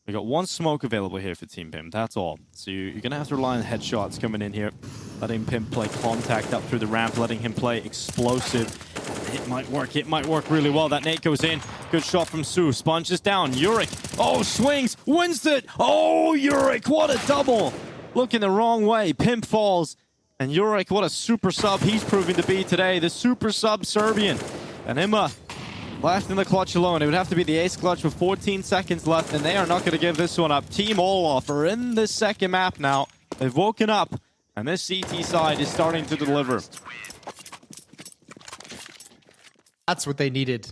we got 1 smoke available here for Team Pimp. That's all. So you're going to have to rely on headshots coming in here. Letting Pimp play contact up through the ramp. Letting him play explosive. It might work. It might work really well. That nade goes in. Good shot from Su. Sponge is down. Yurik. Oh, swings. Wins it. Oh, Yurik. What a double. Looking the wrong way. Pimp falls. And Yurik, what a super sub he's proving to be today. The super sub Serbian. And Emma left in the clutch alone. It would have to be the ace clutch with 14 seconds left. And they are not going to give this one up. Team Olof are in this second map now. They've woken up. And this CT side is starting to deliver. That's what they needed.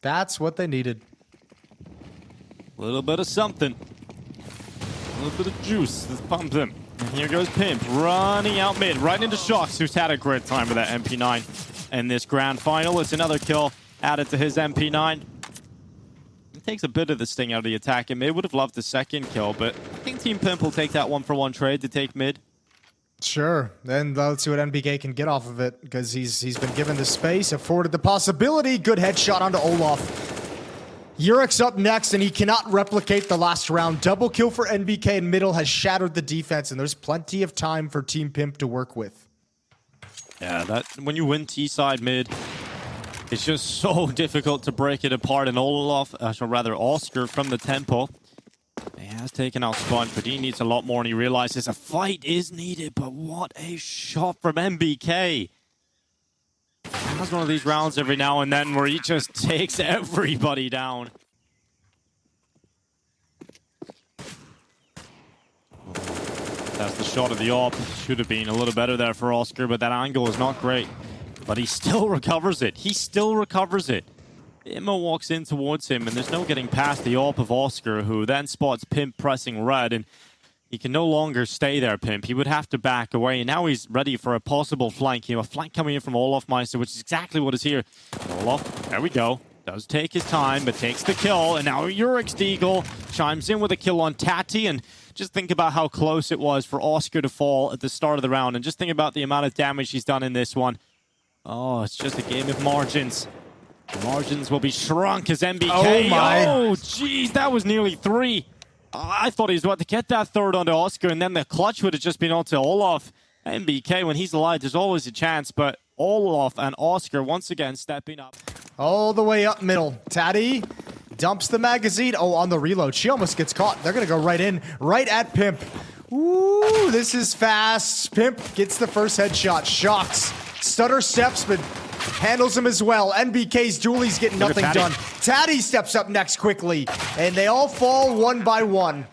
That's what they needed. A little bit of something. A little bit of juice. Let's pump them. And here goes Pimp running out mid, right into Shox, who's had a great time with that MP9 in this grand final. It's another kill added to his MP9. It takes a bit of the sting out of the attack, and mid would have loved the second kill, but I think Team Pimp will take that 1-for-1 trade to take mid. Sure, and let's see what NBK can get off of it, because he's been given the space, afforded the possibility. Good headshot onto Olaf. Yurik's up next, and he cannot replicate the last round. Double kill for NBK in middle has shattered the defense, and there's plenty of time for Team Pimp to work with. Yeah, that when you win T-side mid, it's just so difficult to break it apart. And Olaf, or rather Oscar from the tempo, he has taken out Sponge, but he needs a lot more, and he realizes a fight is needed. But what a shot from NBK. He has one of these rounds every now and then where he just takes everybody down. That's the shot of the AWP. Should have been a little better there for Oscar, but that angle is not great. But he still recovers it. He still recovers it. Immo walks in towards him, and there's no getting past the AWP of Oscar, who then spots Pimp pressing red, and he can no longer stay there, Pimp. He would have to back away, and now he's ready for a possible flank. You know, a flank coming in from olofmeister, which is exactly what is here. Olaf, there we go. Does take his time, but takes the kill, and now Yurik's Deagle chimes in with a kill on Tati, and just think about how close it was for Oscar to fall at the start of the round, and just think about the amount of damage he's done in this one. Oh, it's just a game of margins. Margins will be shrunk as NBK. Oh, my. Oh, jeez, that was nearly 3. I thought he was about to get that third onto Oscar, and then the clutch would have just been onto Olaf. NBK, when he's alive, there's always a chance, but Olaf and Oscar once again stepping up. All the way up middle. Tati dumps the magazine. Oh, on the reload. She almost gets caught. They're going to go right in, right at Pimp. Ooh, this is fast. Pimp gets the first headshot. Shocks. Stutter steps, but handles him as well. NBK's Julie's getting nothing done. Tati steps up next quickly, and they all fall one by one.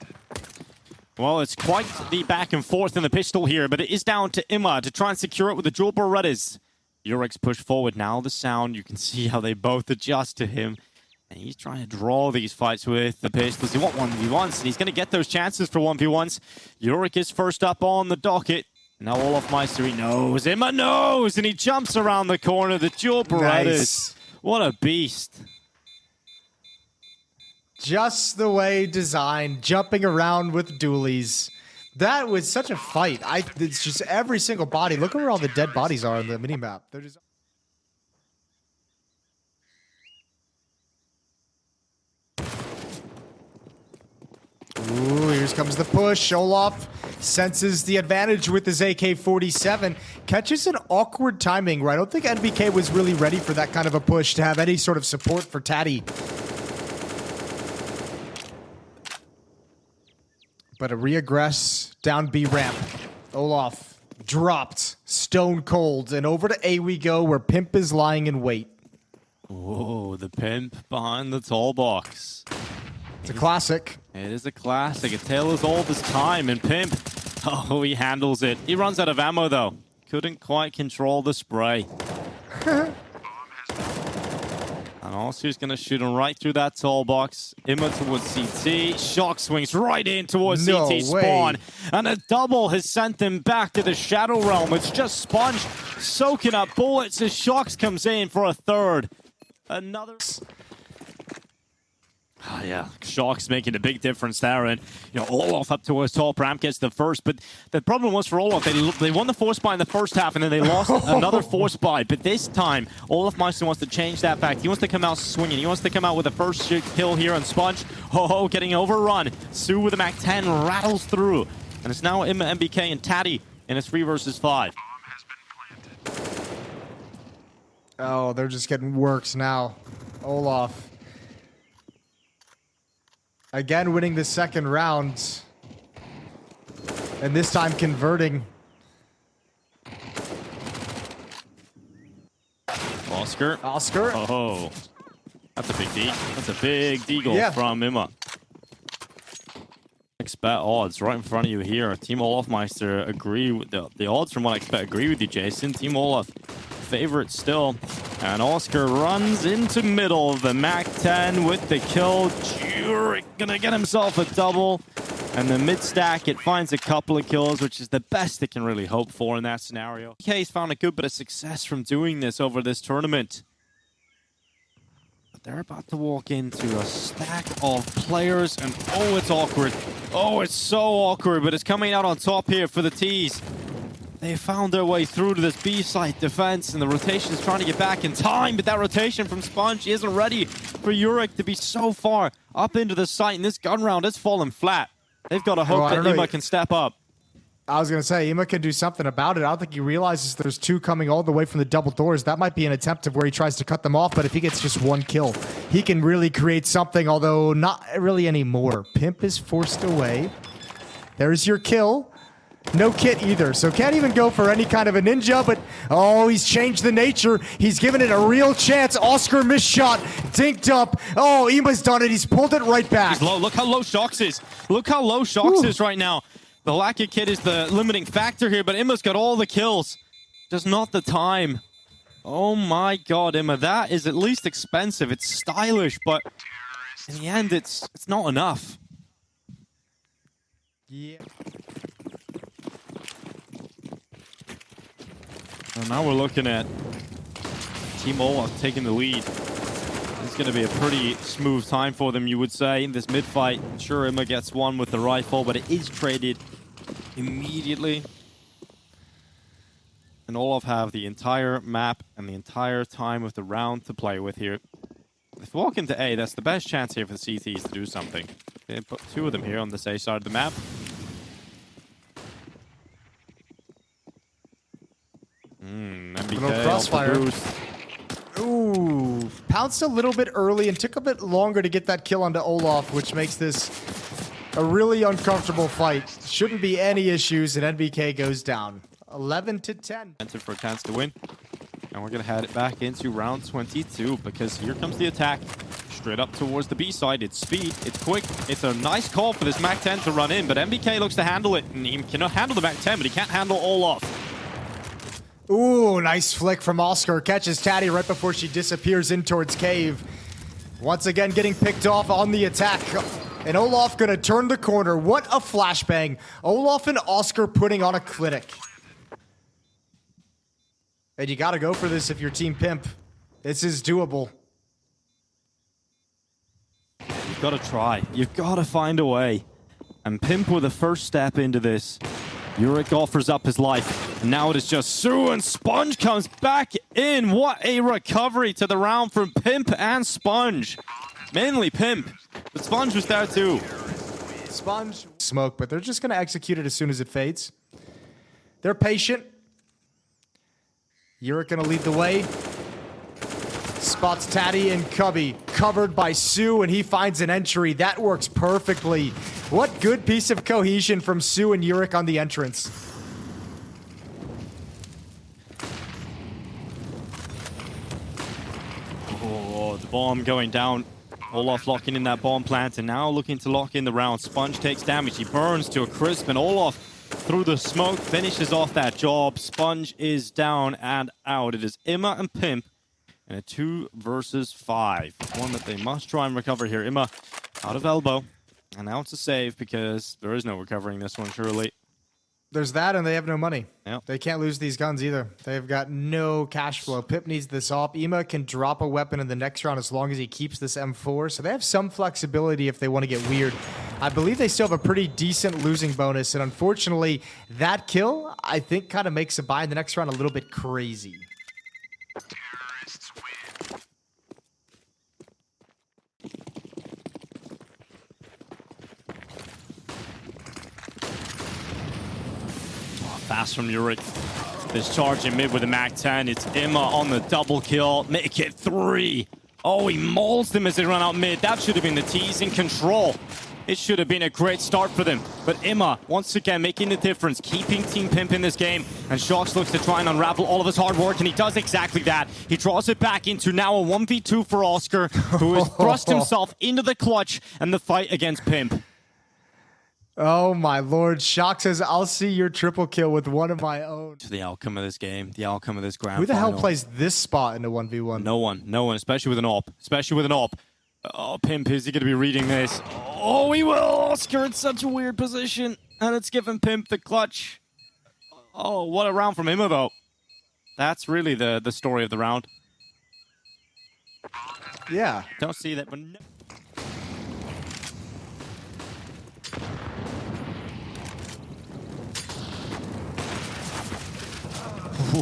Well, it's quite the back and forth in the pistol here, but it is down to Imma to try and secure it with the dual Berettas. Yurik's push forward. Now the sound, you can see how they both adjust to him. And he's trying to draw these fights with the pistols. He wants 1v1s, and he's going to get those chances for 1v1s. Yurik is first up on the docket. Now olofmeister, he knows. Imma knows, and he jumps around the corner. The dual Berettas. Nice. What a beast. Just the way designed, jumping around with dualies. That was such a fight. It's just every single body. Look at where all the dead bodies are on the minimap. They're just... Ooh, here comes the push. Olaf senses the advantage with his AK-47. Catches an awkward timing where I don't think NBK was really ready for that kind of a push to have any sort of support for Tati. But a reaggress down B ramp. Olaf dropped, stone cold, and over to A we go, where Pimp is lying in wait. Oh, the Pimp behind the tall box. It's a classic. It is a classic. A tale as old as time, and Pimp, oh, he handles it. He runs out of ammo, though. Couldn't quite control the spray. And also he's going to shoot him right through that tall box. Imma towards CT. Shock swings right in towards CT spawn. And a double has sent them back to the Shadow Realm. It's just Sponge soaking up bullets as Shocks comes in for a third. Another... Oh, yeah, Shock's making a big difference there, and Olaf up towards top ramp gets the first, but the problem was for Olaf, they won the force buy in the first half, and then they lost another force buy, but this time, olofmeister wants to change that fact. He wants to come out swinging. He wants to come out with the first kill here on Sponge. Ho-ho, getting overrun. Su with a MAC-10 rattles through, and it's now Imma, NBK, and Tati in a 3 versus 5. Oh, they're just getting worked now. Olof. Again, winning the second round. And this time converting. Oscar. Oscar. Oh, that's a big D. That's a big deagle from Imma. Expect odds right in front of you here. Team olofmeister agree with the odds from what I expect agree with you, Jason. Team Olof favorite still. And Oscar runs into middle of the MAC-10 with the kill. Jurek gonna get himself a double. And the mid-stack, it finds a couple of kills, which is the best it can really hope for in that scenario. He's found a good bit of success from doing this over this tournament. But they're about to walk into a stack of players, and oh, it's awkward. Oh, it's so awkward, but it's coming out on top here for the T's. They found their way through to this B-site defense, and the rotation is trying to get back in time, but that rotation from Sponge isn't ready for Jurek to be so far up into the site, and this gun round has fallen flat. They've got to hope that Imma can step up. I was going to say, Imma can do something about it. I don't think he realizes there's two coming all the way from the double doors. That might be an attempt of where he tries to cut them off, but if he gets just one kill, he can really create something, although not really anymore. Pimp is forced away. There's your kill. No kit either, so can't even go for any kind of a ninja, but oh, he's changed the nature. He's given it a real chance. Oscar missed shot, dinked up. Oh, Imma's done it. He's pulled it right back. He's low. Look how low Shox is. Look how low Shox is right now. The leikkeet kit is the limiting factor here, but Imma's got all the kills. Just not the time. Oh my god, Imma, that is at least expensive. It's stylish, but in the end, it's not enough. Yeah. And now we're looking at Team Olof taking the lead. It's going to be a pretty smooth time for them, you would say, in this mid-fight. Sure, Imma gets one with the rifle, but it is traded immediately. And Olof have the entire map and the entire time of the round to play with here. If we walk into A, that's the best chance here for the CTs to do something. They put two of them here on the A side of the map. MBK crossfire. Ooh, pounced a little bit early and took a bit longer to get that kill onto Olof, which makes this a really uncomfortable fight. Shouldn't be any issues, and NBK goes down 11-10. Enter for a chance to win. And we're going to head it back into round 22 because here comes the attack. Straight up towards the B side. It's speed. It's quick. It's a nice call for this MAC-10 to run in, but MBK looks to handle it. And he cannot handle the MAC-10, but he can't handle Olof. Ooh, nice flick from Oscar. Catches Taddy right before she disappears in towards cave. Once again getting picked off on the attack. And Olof gonna turn the corner. What a flashbang. Olof and Oscar putting on a clinic. And you gotta go for this if you're Team Pimp. This is doable. You've got to try. You've got to find a way. And Pimp with the first step into this. Jurek offers up his life. And now it is just zywoo, and Sponge comes back in. What a recovery to the round from Pimp and Sponge. Mainly Pimp, but Sponge was there too. Sponge smoke, but they're just going to execute it as soon as it fades. They're patient. Jurek going to lead the way. Spots Taddy and Cubby, covered by zywoo, and he finds an entry. That works perfectly. What good piece of cohesion from zywoo and Jurek on the entrance. Oh, the bomb going down. Olof locking in that bomb plant, and now looking to lock in the round. Sponge takes damage. He burns to a crisp, and Olof, through the smoke, finishes off that job. Sponge is down and out. It is Imma and Pimp in a 2 versus 5. One that they must try and recover here. Imma out of elbow. And now it's a save because there is no recovering this one, surely. There's that, and they have no money. Yep. They can't lose these guns either. They've got no cash flow. Pip needs this off. Imma can drop a weapon in the next round as long as he keeps this M4, so they have some flexibility if they want to get weird. I believe they still have a pretty decent losing bonus, and unfortunately, that kill, I think, kind of makes a buy in the next round a little bit crazy. Fast from Jurek. this charge in mid with the MAC-10. It's Imma on the double kill. Make it 3. Oh, he mauls them as they run out mid. That should have been the T's in control. It should have been a great start for them. But Imma, once again, making the difference, keeping Team Pimp in this game. And Shox looks to try and unravel all of his hard work, and he does exactly that. He draws it back into now a 1v2 for Oscar, who has thrust himself into the clutch and the fight against Pimp. Oh my lord, Shox says, I'll see your triple kill with one of my own. The outcome of this game, the outcome of this grand Who the final. hell plays this spot in a 1v1? No one, especially with an AWP, Oh, Pimp, is he going to be reading this? Oh, he will! Oscar in such a weird position, and it's given Pimp the clutch. Oh, what a round from Imma, though. That's really the story of the round. Yeah. Don't see that, but no.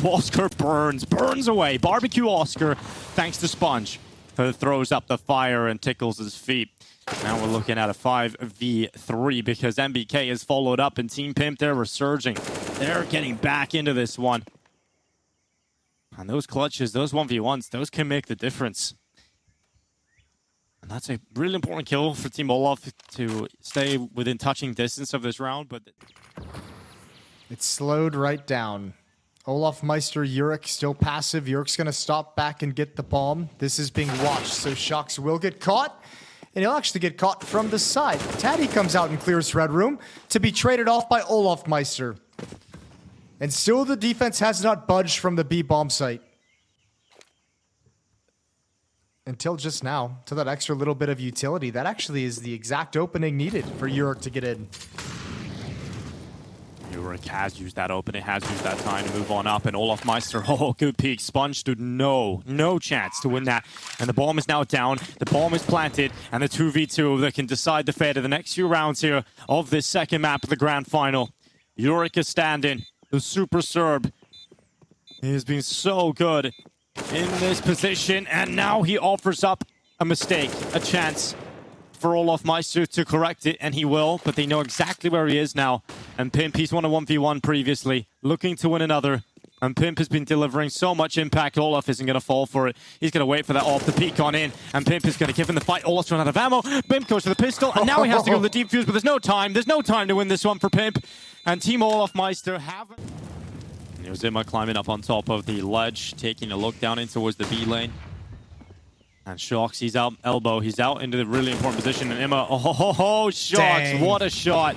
Oscar burns away. Barbecue Oscar, thanks to Sponge, who throws up the fire and tickles his feet. Now we're looking at a 5v3 because MBK has followed up and Team Pimp, they're resurging. They're getting back into this one. And those clutches, those 1v1s, those can make the difference. And that's a really important kill for Team Olaf to stay within touching distance of this round, but It's slowed right down. olofmeister, Yurik still passive. Yurik's going to stop back and get the palm. This is being watched, so Shox will get caught. And he'll actually get caught from the side. Taddy comes out and clears Red Room to be traded off by olofmeister. And still the defense has not budged from the B bomb site. Until just now, to that extra little bit of utility. That actually is the exact opening needed for Yurik to get in. Yurik has used that opening, has used that time to move on up, and olofmeister, oh, good peek. Sponge stood no chance to win that. And the bomb is now down, the bomb is planted, and the 2v2 that can decide the fate of the next few rounds here of this second map of the grand final. Yurik is standing, the super Serb. He has been so good in this position, and now he offers up a mistake, a chance for olofmeister to correct it, and he will, but they know exactly where he is now. And Pimp, he's won a 1v1 previously, looking to win another. And Pimp has been delivering so much impact, Olaf isn't going to fall for it. He's going to wait for that off the peek on in, and Pimp is going to give him the fight. Olaf's run out of ammo. Pimp goes for the pistol, and now he has to go to the deep fuse, but there's no time. There's no time to win this one for Pimp. And Team olofmeister haven't. Here's Imma climbing up on top of the ledge, taking a look down in towards the B lane. And Shox, he's out elbow. He's out into the really important position. And Imma, Shox, what a shot.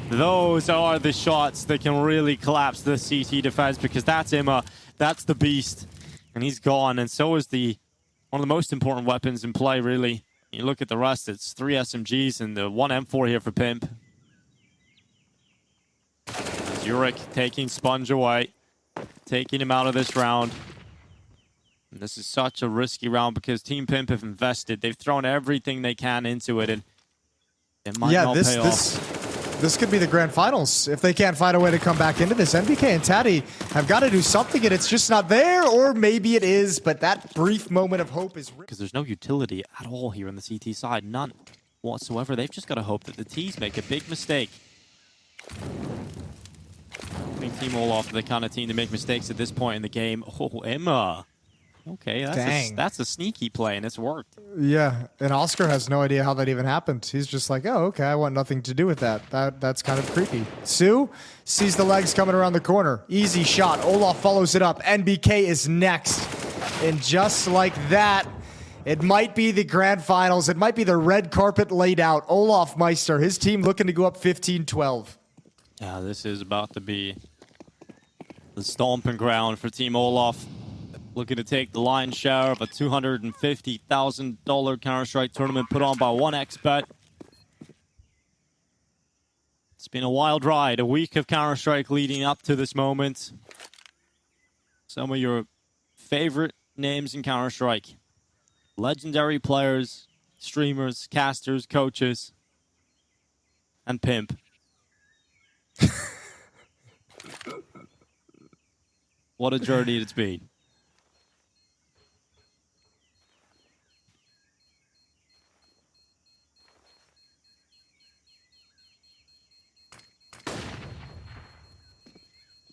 Those are the shots that can really collapse the CT defense, because that's Imma. That's the beast. And he's gone. And so is one of the most important weapons in play, really. You look at the rest, it's 3 SMGs and the 1 M4 here for Pimp. Yurik taking Sponge away, taking him out of this round. And this is such a risky round because Team Pimp have invested. They've thrown everything they can into it, and it might not pay off. This could be the grand finals if they can't find a way to come back into this. MBK and Taddy have got to do something, and it's just not there, or maybe it is, but that brief moment of hope is... Because there's no utility at all here on the CT side. None whatsoever. They've just got to hope that the T's make a big mistake. I think Team Olaf are the kind of team to make mistakes at this point in the game. Oh, Imma. Okay, that's a sneaky play, and it's worked. Yeah, and Oscar has no idea how that even happened. He's just like, oh, okay, I want nothing to do with that. That's kind of creepy. Sue sees the legs coming around the corner. Easy shot. Olaf follows it up. NBK is next. And just like that, it might be the grand finals. It might be the red carpet laid out. olofmeister, his team looking to go up 15-12. Yeah, this is about to be the stomping ground for Team Olaf. Looking to take the lion's share of a $250,000 Counter-Strike tournament put on by 1xBet. It's been a wild ride, a week of Counter-Strike leading up to this moment. Some of your favorite names in Counter-Strike. Legendary players, streamers, casters, coaches, and Pimp. What a journey it's been.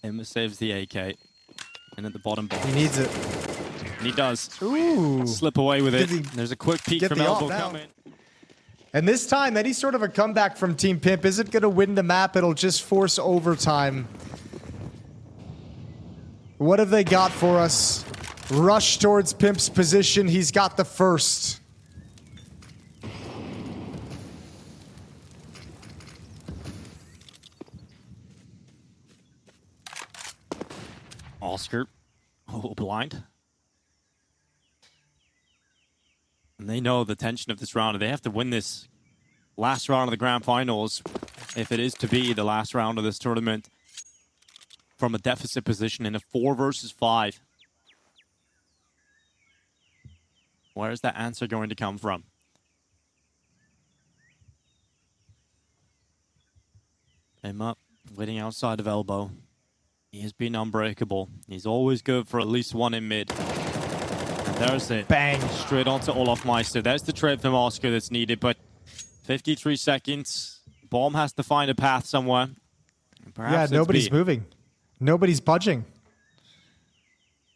Imma saves the AK. And at the bottom box. He needs it. And he does. Ooh. Slip away with it. Get There's a quick peek from the elbow op now. coming. And this time, any sort of a comeback from Team Pimp isn't going to win the map. It'll just force overtime. What have they got for us? Rush towards Pimp's position. He's got the first. Oscar. Oh, blind. And they know the tension of this round. They have to win this last round of the grand finals if it is to be the last round of this tournament from a deficit position in a 4 versus 5. Where is that answer going to come from? Him up, waiting outside of elbow. He has been unbreakable. He's always good for at least one in mid. And there's it. Bang. Straight onto olofmeister. There's the trade from Oscar that's needed, but 53 seconds. Bomb has to find a path somewhere. Yeah, nobody's moving. Nobody's budging.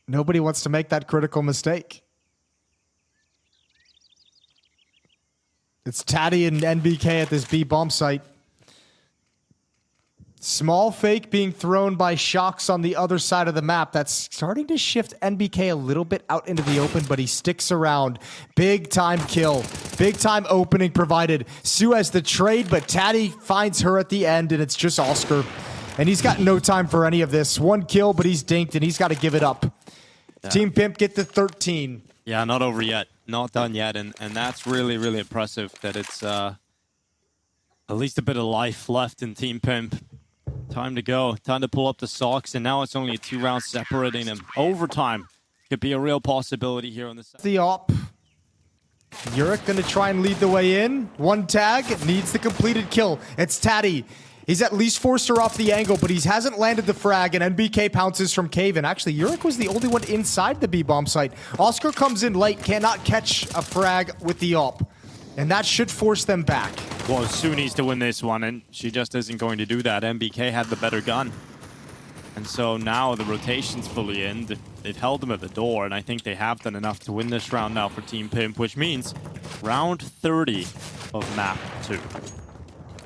Nobody wants to make that critical mistake. It's Taddy and NBK at this B bomb site. Small fake being thrown by Shocks on the other side of the map. That's starting to shift NBK a little bit out into the open, but he sticks around. Big time kill. Big time opening provided. Sue has the trade, but Taddy finds her at the end, and it's just Oscar. And he's got no time for any of this. 1 kill, but he's dinked, and he's got to give it up. Yeah. Team Pimp get to 13. Yeah, not over yet. Not done yet, and that's really, really impressive that it's at least a bit of life left in Team Pimp. Time to go. Time to pull up the socks, and now it's only 2 rounds separating them. Overtime could be a real possibility here on the side. The op. Yurik gonna try and lead the way in. 1 tag, needs the completed kill. It's Taddy. He's at least forced her off the angle, but he hasn't landed the frag, and NBK pounces from cave. And actually, Yurik was the only one inside the B-bomb site. Oscar comes in late, cannot catch a frag with the op. And that should force them back. Well, Sue needs to win this one, and she just isn't going to do that. NBK had the better gun. And so now the rotation's fully in. They've held them at the door, and I think they have done enough to win this round now for Team Pimp, which means round 30 of map 2.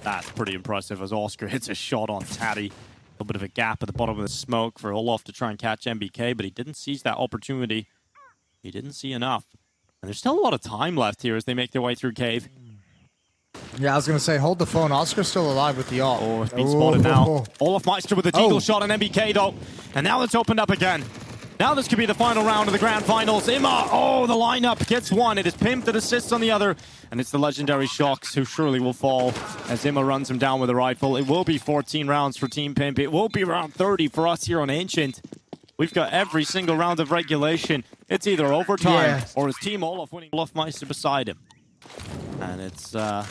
That's pretty impressive as Oscar hits a shot on Taddy. A little bit of a gap at the bottom of the smoke for Olof to try and catch NBK, but he didn't seize that opportunity. He didn't see enough. And there's still a lot of time left here as they make their way through cave. Yeah, I was going to say, hold the phone. Oscar's still alive with the op. Oh, it's been spotted now. olofmeister with a deagle shot on NBK, though. And now it's opened up again. Now this could be the final round of the grand finals. Imma, oh, the lineup gets one. It is Pimp that assists on the other. And it's the legendary Shocks who surely will fall as Imma runs him down with a rifle. It will be 14 rounds for Team Pimp. It will be round 30 for us here on Ancient. We've got every single round of regulation. It's either overtime or it's Team Olof winning olofmeister beside him. And it's a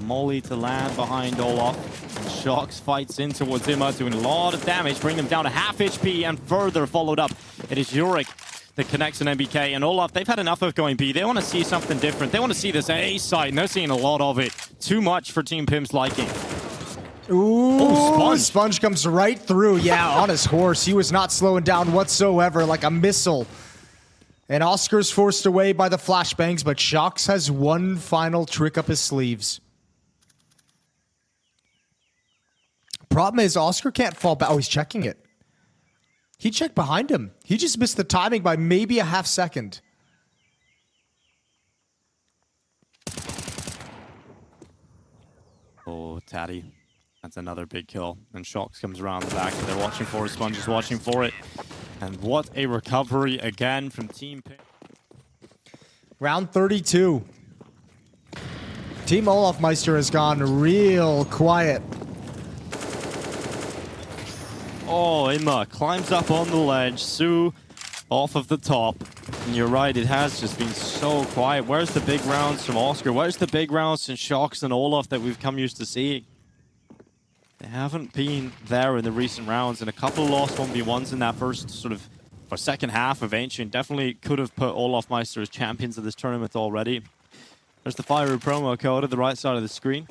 molly to land behind Olof. And Shocks fights in towards Imma, doing a lot of damage, bringing them down to half HP and further followed up. It is Yurik that connects an NBK, and Olof, they've had enough of going B. They want to see something different. They want to see this A side, and they're seeing a lot of it. Too much for Team Pimp's liking. Ooh, Sponge comes right through. Yeah, on his horse. He was not slowing down whatsoever, like a missile. And Oscar's forced away by the flashbangs, but Shocks has one final trick up his sleeves. Problem is, Oscar can't fall back. Oh, he's checking it. He checked behind him. He just missed the timing by maybe a half second. Oh, Taddy. That's another big kill. And Shocks comes around the back. They're watching for it. Sponge is watching for it. And what a recovery again from Team Pimp. Round 32. Team olofmeister has gone real quiet. Oh, Imma climbs up on the ledge. Sue off of the top. And you're right, it has just been so quiet. Where's the big rounds from Oscar? Where's the big rounds from Shocks and Olof that we've come used to seeing? They haven't been there in the recent rounds, and a couple of lost 1v1s in that first sort of, or second half of Ancient. Definitely could have put olofmeister as champions of this tournament already. There's the fiery promo code at the right side of the screen.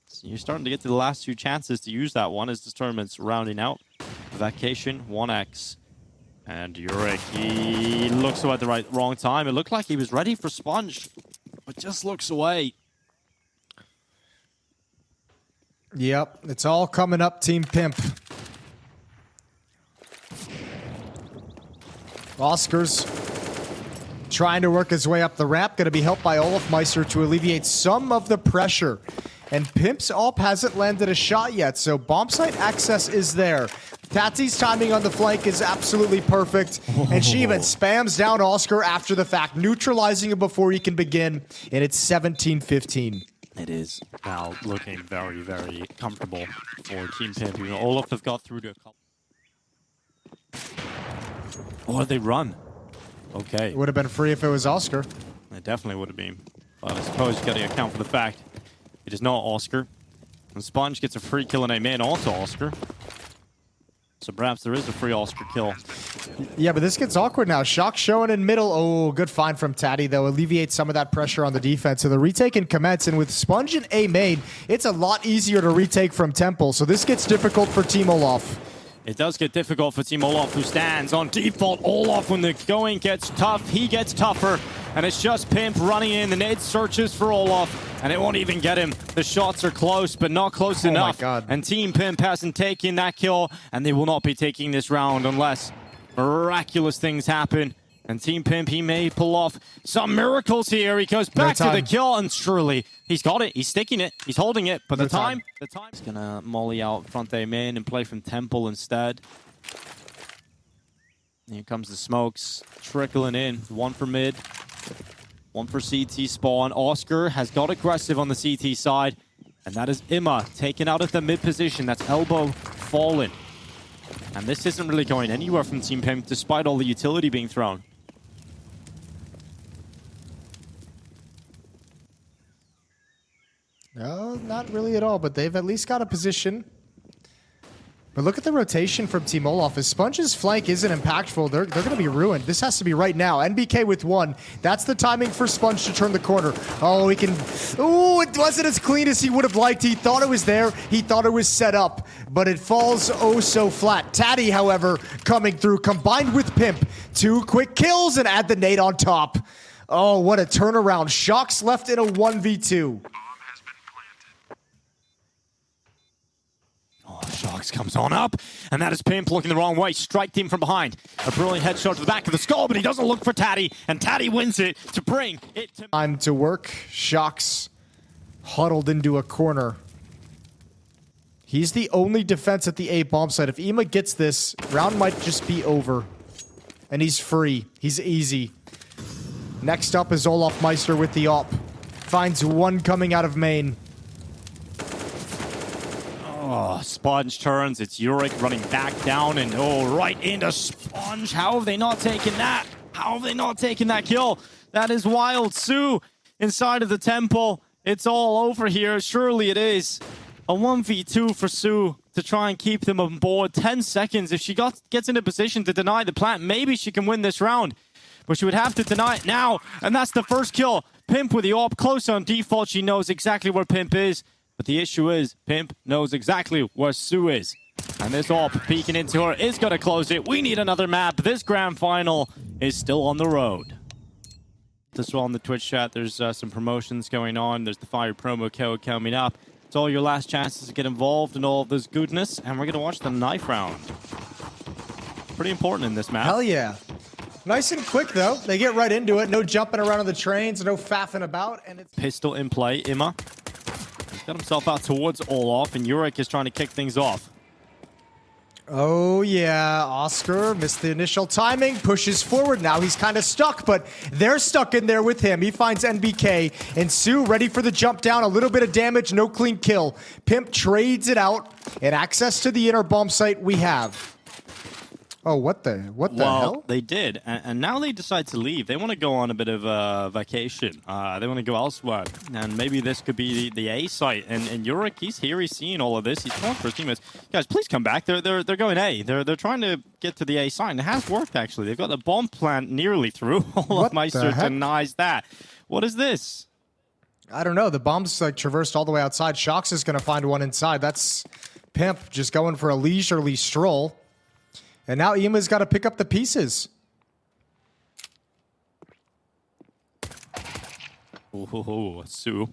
So you're starting to get to the last 2 chances to use that one as this tournament's rounding out. Vacation 1x And Yurik, he looks away at the wrong time. It looked like he was ready for Sponge, but just looks away. Yep, it's all coming up, Team Pimp. Oscar's trying to work his way up the ramp, going to be helped by olofmeister to alleviate some of the pressure. And Pimp's AWP hasn't landed a shot yet, so bomb site access is there. Tatsi's timing on the flank is absolutely perfect, and she even spams down Oscar after the fact, neutralizing him before he can begin, and it's 17-15. It is now looking very, very comfortable for Team Pimp. You know, Olof have got through to a couple. Or they run. Okay. It would have been free if it was Oscar. It definitely would have been. But I suppose you got to account for the fact it is not Oscar. And Sponge gets a free kill in a main onto Oscar. So perhaps there is a free Oscar kill. Yeah, but this gets awkward now. Shock showing in middle. Oh, good find from Tatty, though. Alleviates some of that pressure on the defense. So the retake can commence. And with Sponge in A main, it's a lot easier to retake from Temple. So this gets difficult for Team Olaf. It does get difficult for Team Olaf, who stands on default. Olaf, when the going gets tough, he gets tougher. And it's just Pimp running in. The nade searches for Olaf, and it won't even get him. The shots are close, but not close enough. My God. And Team Pimp hasn't taken that kill, and they will not be taking this round unless miraculous things happen. And Team Pimp, he may pull off some miracles here. He goes back to the kill, and surely he's got it. He's sticking it. He's holding it. But the time. He's gonna molly out front A main and play from Temple instead. Here comes the smokes trickling in. One for mid, one for CT spawn. Oscar has got aggressive on the CT side, and that is Imma taken out of the mid position. That's elbow fallen. And this isn't really going anywhere from Team Pimp, despite all the utility being thrown. No, not really at all, but they've at least got a position. But look at the rotation from Team Olaf. If Sponge's flank isn't impactful, they're going to be ruined. This has to be right now. NBK with one. That's the timing for Sponge to turn the corner. Oh, he can... Ooh, it wasn't as clean as he would have liked. He thought it was there. He thought it was set up, but it falls oh so flat. Tatty, however, coming through, combined with Pimp. 2 quick kills and add the nade on top. Oh, what a turnaround. Shocks left in a 1v2. Shocks comes on up, and that is Pimp looking the wrong way. Strike team from behind. A brilliant headshot to the back of the skull, but he doesn't look for Tatty, and Tatty wins it to bring it to... Time to work. Shocks huddled into a corner. He's the only defense at the A bomb site. If Imma gets this, round might just be over. And he's free. He's easy. Next up is olofmeister with the op. Finds one coming out of main. Oh, Sponge turns. It's Yurik running back down and right into Sponge. How have they not taken that? How have they not taken that kill? That is wild. Sue inside of the temple. It's all over here. Surely it is. A 1v2 for Sue to try and keep them on board. 10 seconds. If she gets into position to deny the plant, maybe she can win this round. But she would have to deny it now. And that's the first kill. Pimp with the AWP close on default. She knows exactly where Pimp is. But the issue is, Pimp knows exactly where Sue is. And this AWP peeking into her is going to close it. We need another map. This grand final is still on the road. As well in the Twitch chat, there's some promotions going on. There's the Fire promo code coming up. It's all your last chances to get involved in all of this goodness. And we're going to watch the knife round. Pretty important in this map. Hell yeah. Nice and quick, though. They get right into it. No jumping around on the trains, no faffing about. And it's pistol in play. Imma got himself out towards Olaf, and Yurik is trying to kick things off. Oh, yeah. Oscar missed the initial timing, pushes forward. Now he's kind of stuck, but they're stuck in there with him. He finds NBK, and Sue ready for the jump down. A little bit of damage, no clean kill. Pimp trades it out, and access to the inner bomb site we have. Oh, what the hell? Well, they did, and now they decide to leave. They want to go on a bit of a vacation. They want to go elsewhere, and maybe this could be the A site. And Yurik, he's here, he's seeing all of this. He's calling for his teammates. Guys, please come back. They're going A. They're trying to get to the A site, and it has worked actually. They've got the bomb plant nearly through. olofmeister denies that. What is this? I don't know. The bomb's like traversed all the way outside. Shocks is going to find one inside. That's Pimp just going for a leisurely stroll. And now Ima's got to pick up the pieces. Oh, Sue.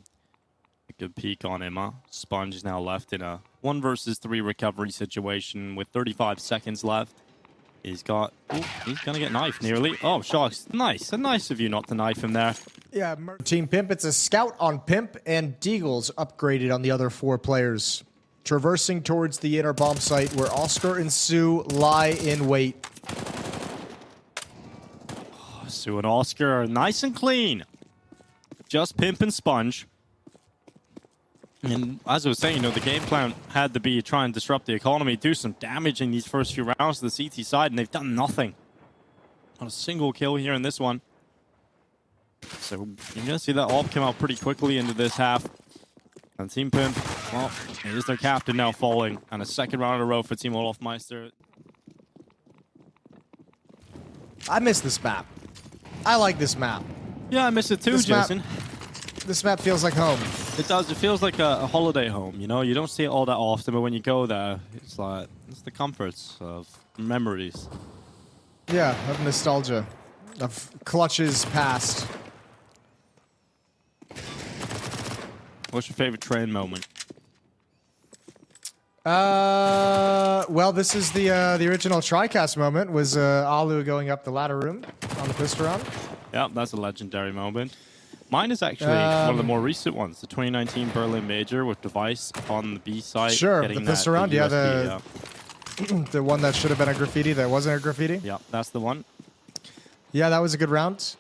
A good peek on Emma. Sponge is now left in a 1 versus 3 recovery situation with 35 seconds left. He's got... Ooh, he's going to get knifed nearly. Oh, Sharks. Nice. Nice of you not to knife him there. Yeah, Team Pimp. It's a scout on Pimp and Deagle's upgraded on the other 4 players. Traversing towards the inner bomb site where Oscar and Sue lie in wait. Oh, Sue and Oscar are nice and clean. Just Pimp and Sponge. And as I was saying, you know, the game plan had to be try and disrupt the economy, do some damage in these first few rounds to the CT side, and they've done nothing. Not a single kill here in this one. So you're going to see that AWP come out pretty quickly into this half. And Team Pimp, well, it is their captain now falling. And a second round in a row for Team olofmeister. I miss this map. I like this map. Yeah, I miss it too, Jason. This map feels like home. It does. It feels like a holiday home, you know? You don't see it all that often, but when you go there, it's like, it's the comforts of memories. Yeah, of nostalgia. Of clutches past. What's your favorite train moment? Well, this is the original TriCast moment, was Alu going up the ladder room on the pistol round. Yeah, that's a legendary moment. Mine is actually one of the more recent ones, the 2019 Berlin Major with Device on the B side. Sure, the pistol round, yeah, the one that should have been a graffiti that wasn't a graffiti. Yeah, that's the one. Yeah, that was a good round.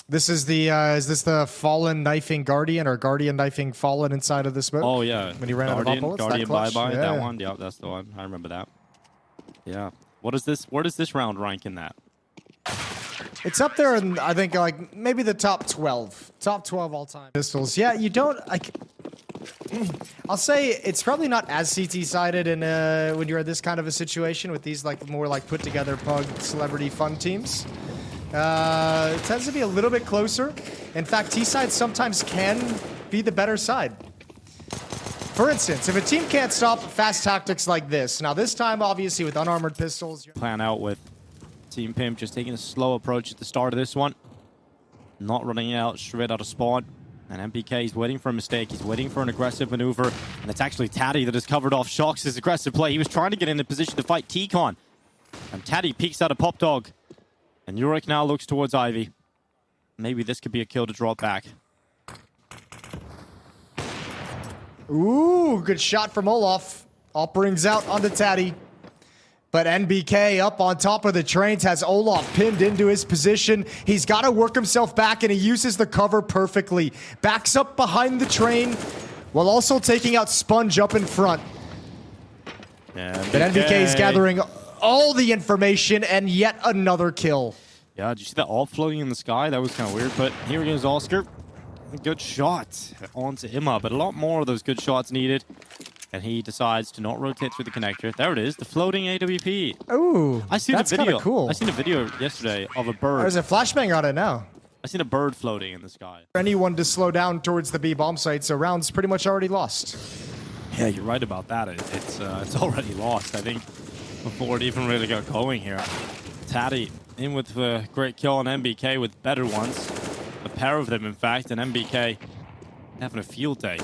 This is this the Fallen knifing Guardian or Guardian knifing Fallen inside of the smoke? Oh yeah, when he ran out of bomb bullets. Guardian bye-bye, yeah. that one. Yeah, that's the one. I remember that. Yeah. What is this? Where does this round rank in that? It's up there in, I think, like, maybe the top 12. Top 12 all-time pistols. Yeah, you don't, like... I'll say it's probably not as CT-sided in, when you're in this kind of a situation with these, like, more, like, put-together pug celebrity fun teams. It tends to be a little bit closer. In fact, T-side sometimes can be the better side. For instance, if a team can't stop fast tactics like this, now this time, obviously, with unarmored pistols... Plan out with Team Pimp just taking a slow approach at the start of this one. Not running out straight out of spawn. And MPK is waiting for a mistake. He's waiting for an aggressive maneuver. And it's actually Taddy that has covered off Shox' aggressive play. He was trying to get in a position to fight T-Con. And Taddy peeks out a pop dog. And Yurik now looks towards Ivy. Maybe this could be a kill to drop back. Ooh, good shot from Olaf. All brings out onto Taddy. But NBK up on top of the trains has Olaf pinned into his position. He's got to work himself back, and he uses the cover perfectly. Backs up behind the train, while also taking out Sponge up in front. Yeah, But NBK is gathering all the information, and yet another kill. Yeah, did you see that all floating in the sky? That was kind of weird, but here goes Oscar. Good shot onto Emma, but a lot more of those good shots needed. And he decides to not rotate through the connector. There it is, the floating AWP. Ooh, I seen that's a video. Kinda cool. I seen a video yesterday of a bird. There's a flashbang on it now. I seen a bird floating in the sky. For anyone to slow down towards the B bomb site, so round's pretty much already lost. Yeah, you're right about that. It's already lost, I think, before it even really got going here. Taddy in with a great kill on MBK with better ones. A pair of them, in fact, and MBK having a field day.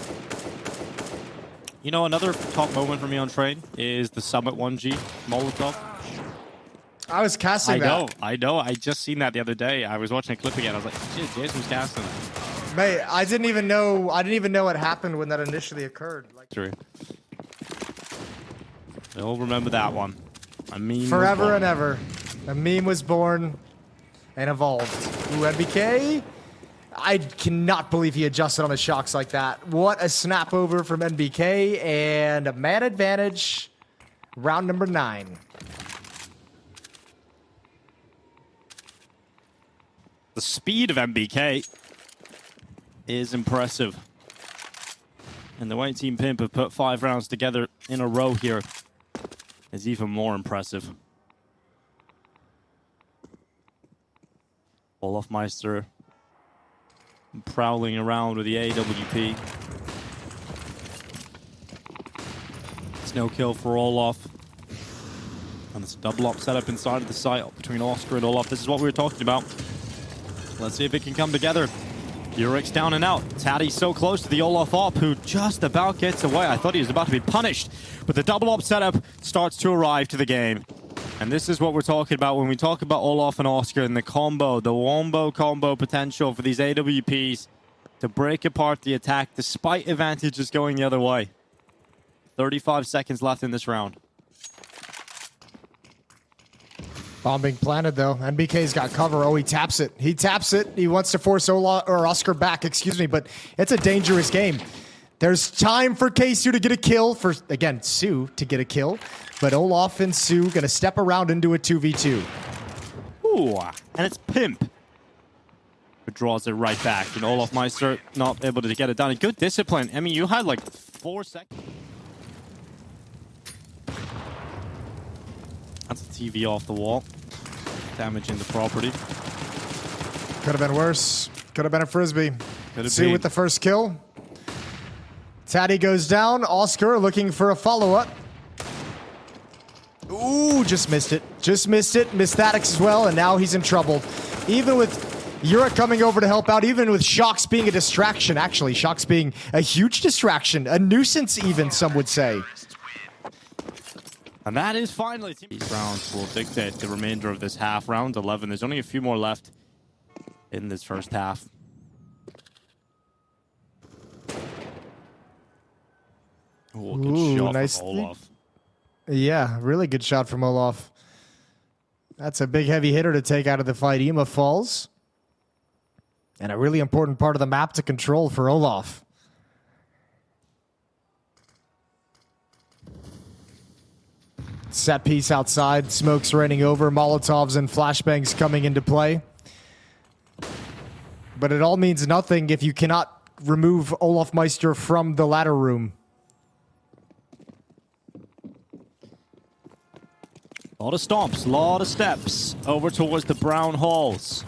You know, another top moment for me on train is the Summit 1G Molotov. I was casting that. I know. I just seen that the other day. I was watching a clip again. I was like, shit, Jason was casting that. Mate, I didn't even know what happened when that initially occurred. Like, True. You'll remember that one. A meme forever and ever. A meme was born and evolved. Ooh, NBK. I cannot believe he adjusted on the shocks like that. What a snap over from NBK, and a man advantage. Round number 9. The speed of MBK is impressive. And the way Team Pimp have put 5 rounds together in a row here is even more impressive. olofmeister prowling around with the AWP. It's no kill for Olof. And it's a double up setup inside of the site between Oscar and Olof. This is what we were talking about. Let's see if it can come together. Yurik's down and out. Taddy's so close to the Olof op, who just about gets away. I thought he was about to be punished. But the double up setup starts to arrive to the game. And this is what we're talking about when we talk about Olof and Oscar and the combo, the wombo combo potential for these AWPs to break apart the attack despite advantages going the other way. 35 seconds left in this round. Bomb being planted though. NBK's got cover. Oh, he taps it. He taps it. He wants to force Oscar back, excuse me, but it's a dangerous game. There's time for K-Su to get a kill, for, again, Su to get a kill, but Olof and Su gonna step around into a 2v2. Ooh, and it's Pimp who draws it right back, and olofmeister not able to get it done. Good discipline. I mean, you had like 4 seconds. That's a TV off the wall. Damaging the property. Could have been worse. Could have been a frisbee. Su with the first kill. Taddy goes down. Oscar looking for a follow-up. Ooh, just missed it. Just missed it. Missed that as well, and now he's in trouble. Even with Yurik coming over to help out, even with Shox being a distraction. Actually, Shox being a huge distraction. A nuisance even, some would say. And that is finally... These rounds will dictate the remainder of this half. Round 11. There's only a few more left in this first half. Oh, good shot nice from Olof. Yeah, really good shot from Olof. That's a big heavy hitter to take out of the fight. Ema falls. And a really important part of the map to control for Olof. Set piece outside, smoke's raining over, Molotovs and flashbangs coming into play. But it all means nothing if you cannot remove olofmeister from the ladder room. A lot of stomps, a lot of steps over towards the brown halls.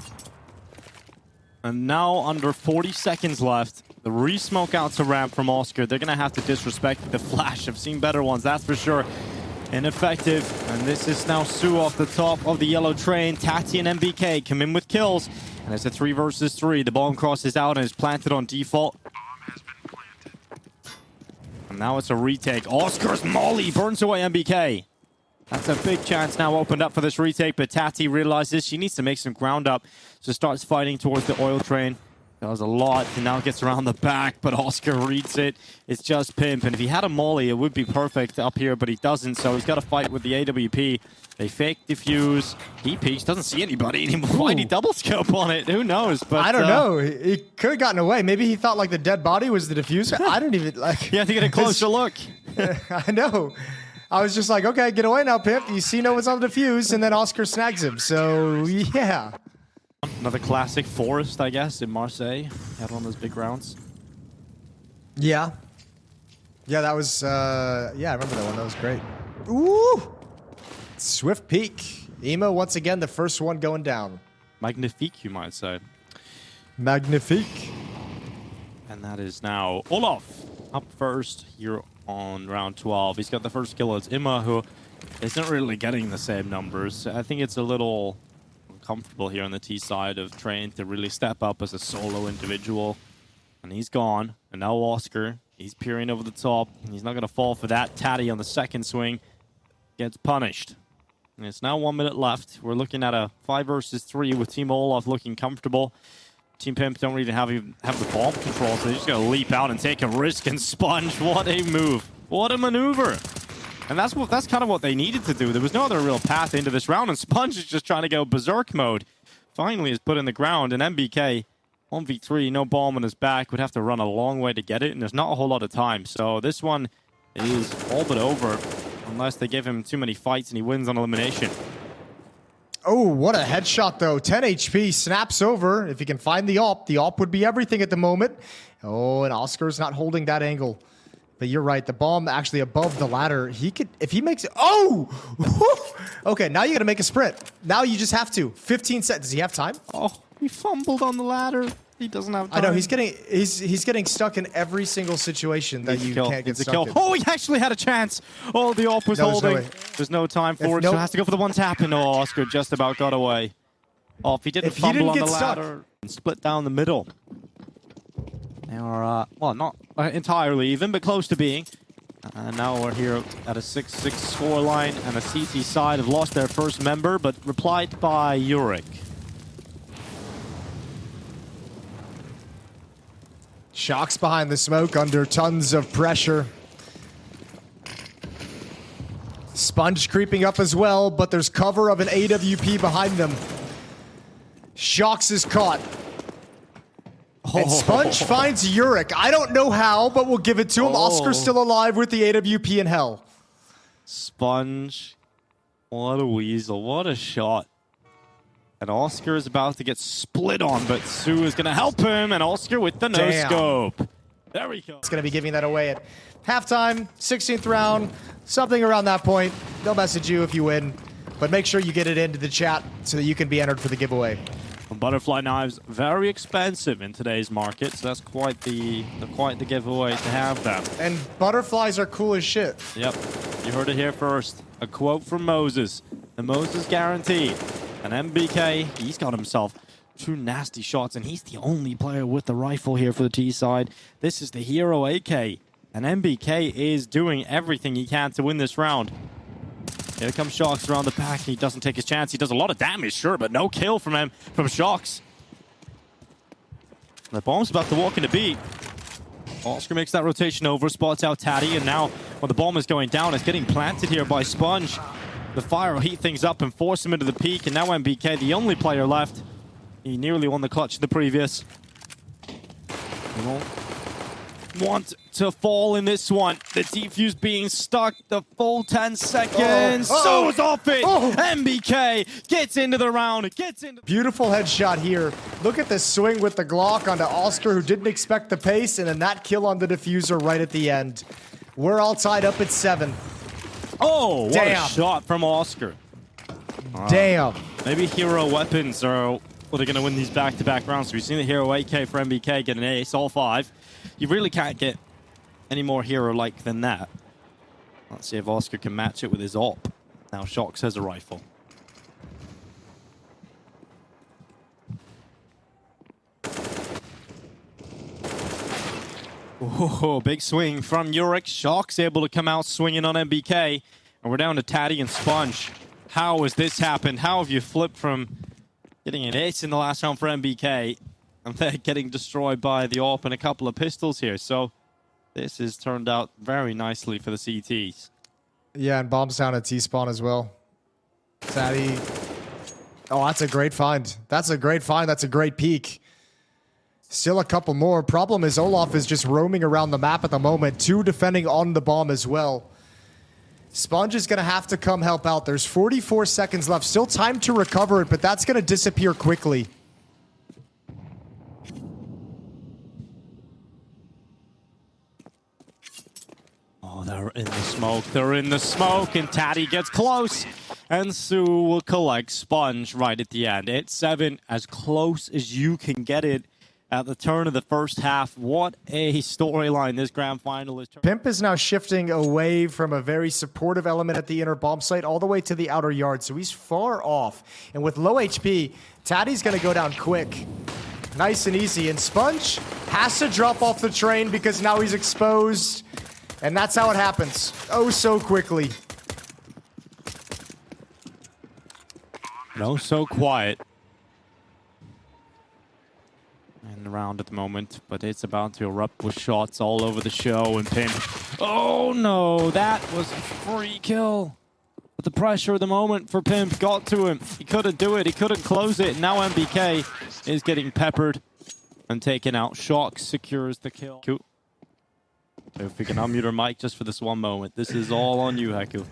And now under 40 seconds left. The re-smoke out to ramp from Oscar. They're going to have to disrespect the flash. I've seen better ones, that's for sure. Ineffective. And this is now Su off the top of the yellow train. Tati and MBK come in with kills. And it's a 3 versus 3. The bomb crosses out and is planted on default. Bomb has been planted. And now it's a retake. Oscar's molly burns away MBK. That's a big chance now opened up for this retake, but Tati realizes she needs to make some ground up. So starts fighting towards the oil train. Does a lot, and now gets around the back, but Oscar reads it. It's just Pimp, and if he had a molly, it would be perfect up here, but he doesn't, so he's got to fight with the AWP. They fake defuse. He peeks, doesn't see anybody anymore. Why'd he double scope on it? Who knows? But I don't know. He could have gotten away. Maybe he thought like the dead body was the diffuser. I don't even like. You have to get a closer look. I know. I was just like, okay, get away now, Pimp. You see no one's on the defuse, and then Oscar snags him. So yeah. Another classic Forest, I guess, in Marseille. Had one of those big rounds. Yeah. Yeah, that was, yeah, I remember that one. That was great. Ooh! Swift peek. Emo, once again, the first one going down. Magnifique, you might say. Magnifique. And that is now Olof up first here on round 12. He's got the first kill. It's Imma, who isn't really getting the same numbers. I think it's a little comfortable here on the T side of Train to really step up as a solo individual. And he's gone. And now Oscar, he's peering over the top. He's not going to fall for that. Taddy on the second swing gets punished. And it's now 1 minute left. We're looking at a 5 versus 3 with Team Olof looking comfortable. Team Pimp don't really have the bomb control, so they're just going to leap out and take a risk and sponge. What a move. What a maneuver. And that's kind of what they needed to do. There was no other real path into this round, and Sponge is just trying to go berserk mode. Finally is put in the ground, and MBK, 1v3, no bomb on his back, would have to run a long way to get it, and there's not a whole lot of time. So this one is all but over, unless they give him too many fights and he wins on elimination. Oh, what a headshot, though. 10 HP, snaps over. If he can find the AWP would be everything at the moment. Oh, and Oscar's not holding that angle. But you're right, the bomb actually above the ladder. He could, if he makes it, oh! Okay, now you gotta make a sprint. Now you just have to. 15 seconds. Does he have time? Oh, he fumbled on the ladder. He doesn't have time. I know he's getting stuck in every single situation that you can't get stuck in. Oh, he actually had a chance. Oh, the op was holding. There's no time for it. So has to go for the one tap, and Oscar just about got away. Oh, if he didn't fumble on the ladder and split down the middle. They are, well, not entirely even, but close to being. And now we're here at a 6-6 scoreline, and a CT side have lost their first member, but replied by Yurik. Shocks behind the smoke under tons of pressure. Sponge creeping up as well, but there's cover of an AWP behind them. Shocks is caught. And Sponge finds Yurik. I don't know how, but we'll give it to him. Oscar's still alive with the AWP in hell. Sponge. What a weasel. What a shot. And Oscar is about to get split on, but Sue is going to help him, and Oscar with the no-scope. There we go. It's going to be giving that away at halftime, 16th round, something around that point. They'll message you if you win, but make sure you get it into the chat so that you can be entered for the giveaway. Butterfly knives, very expensive in today's market, so that's quite the giveaway to have them. And butterflies are cool as shit. Yep, you heard it here first. A quote from Moses. The Moses guarantee. And MBK, he's got himself 2 nasty shots, and he's the only player with the rifle here for the T side. This is the hero AK, and MBK is doing everything he can to win this round. Here comes Shocks around the back. He doesn't take his chance. He does a lot of damage, sure, but no kill from him, from Shocks. The bomb's about to walk into B. Oscar makes that rotation over, spots out Taddy, and now when the bomb is going down, it's getting planted here by Sponge. The fire will heat things up and force him into the peak, and now MBK, the only player left. He nearly won the clutch in the previous. He won't want to fall in this one. The defuse being stuck the full 10 seconds. So it's off it. MBK gets into the round. Beautiful headshot here. Look at the swing with the Glock onto Oscar, who didn't expect the pace, and then that kill on the diffuser right at the end. We're all tied up at 7. Oh, what a shot from Oscar. Damn. Maybe hero weapons are what are going to win these back-to-back rounds. We've seen the hero AK for MBK get an ace, all 5. You really can't get any more hero-like than that. Let's see if Oscar can match it with his op. Now Shocks has a rifle. Oh, big swing from Yurik. Shocks able to come out swinging on MBK. And we're down to Taddy and Sponge. How has this happened? How have you flipped from getting an ace in the last round for MBK and then getting destroyed by the AWP and a couple of pistols here? So this has turned out very nicely for the CTs. Yeah, and bombs down at T-spawn as well. Taddy. Oh, that's a great find. That's a great find. That's a great peek. Still a couple more. Problem is Olaf is just roaming around the map at the moment. 2 defending on the bomb as well. Sponge is going to have to come help out. There's 44 seconds left. Still time to recover it, but that's going to disappear quickly. Oh, they're in the smoke. They're in the smoke, and Taddy gets close. And Sue will collect Sponge right at the end. It's 7, as close as you can get it at the turn of the first half. What a storyline this grand final is. Pimp is now shifting away from a very supportive element at the inner bomb site all the way to the outer yard, so he's far off. And with low HP, Taddy's going to go down quick. Nice and easy. And Sponge has to drop off the train because now he's exposed. And that's how it happens. Oh, so quickly. No, so quiet. In the round at the moment, but it's about to erupt with shots all over the show, and Pimp. Oh no, that was a free kill. But the pressure of the moment for Pimp got to him. He couldn't do it, he couldn't close it. Now MBK is getting peppered and taken out. Shock secures the kill. So if we can unmute her mic just for this one moment. This is all on you, Haku.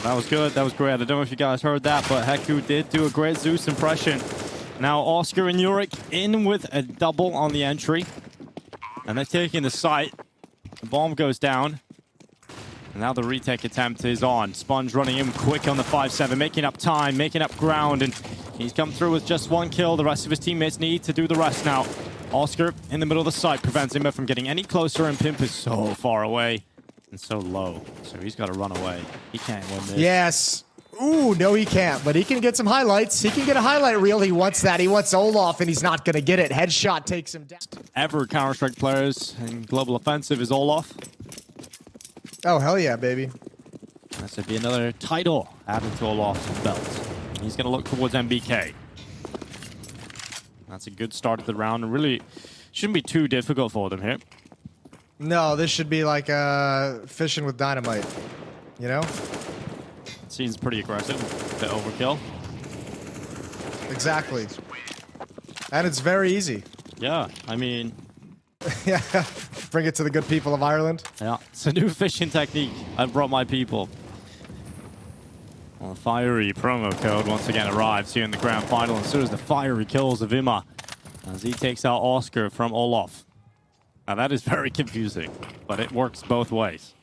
That was good. That was great. I don't know if you guys heard that, but Haku did do a great Zeus impression. Now Oscar and Yurik in with a double on the entry. And they're taking the site. The bomb goes down. And now the retake attempt is on. Sponge running in quick on the 5-7, making up time, making up ground, and he's come through with just one kill. The rest of his teammates need to do the rest now. Oscar in the middle of the site prevents him from getting any closer, and Pimp is so far away and so low. So he's got to run away. He can't win this. Yes. Ooh, no, he can't, but he can get some highlights. He can get a highlight reel. He wants that. He wants Olaf, and he's not going to get it. Headshot takes him down. Ever Counter-Strike players in Global Offensive is Olaf. Oh, hell yeah, baby. This would be another title added to Olaf's belt. He's going to look towards MBK. That's a good start of the round, and really shouldn't be too difficult for them here. No, this should be like fishing with dynamite, you know? Seems pretty aggressive, a bit overkill. Exactly. And it's very easy. Yeah, I mean... Yeah, bring it to the good people of Ireland. Yeah, it's a new fishing technique. I brought my people. Well, the fiery promo code once again arrives here in the grand final, and so does the fiery kills of Ima as he takes out Oscar from Olaf. Now that is very confusing, but it works both ways.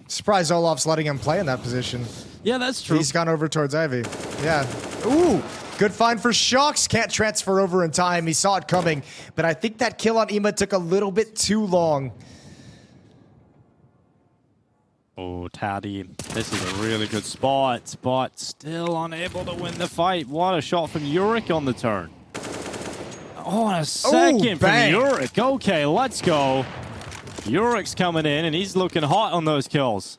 Surprised Olaf's letting him play in that position. Yeah, that's true. He's gone over towards Ivy. Yeah. Ooh, good find for Shocks. Can't transfer over in time. He saw it coming, but I think that kill on Ima took a little bit too long. Oh, Taddy, this is a really good spot, but still unable to win the fight. What a shot from Yurik on the turn. Oh, and a second from Yurik. Okay, let's go. Yurik's coming in, and he's looking hot on those kills.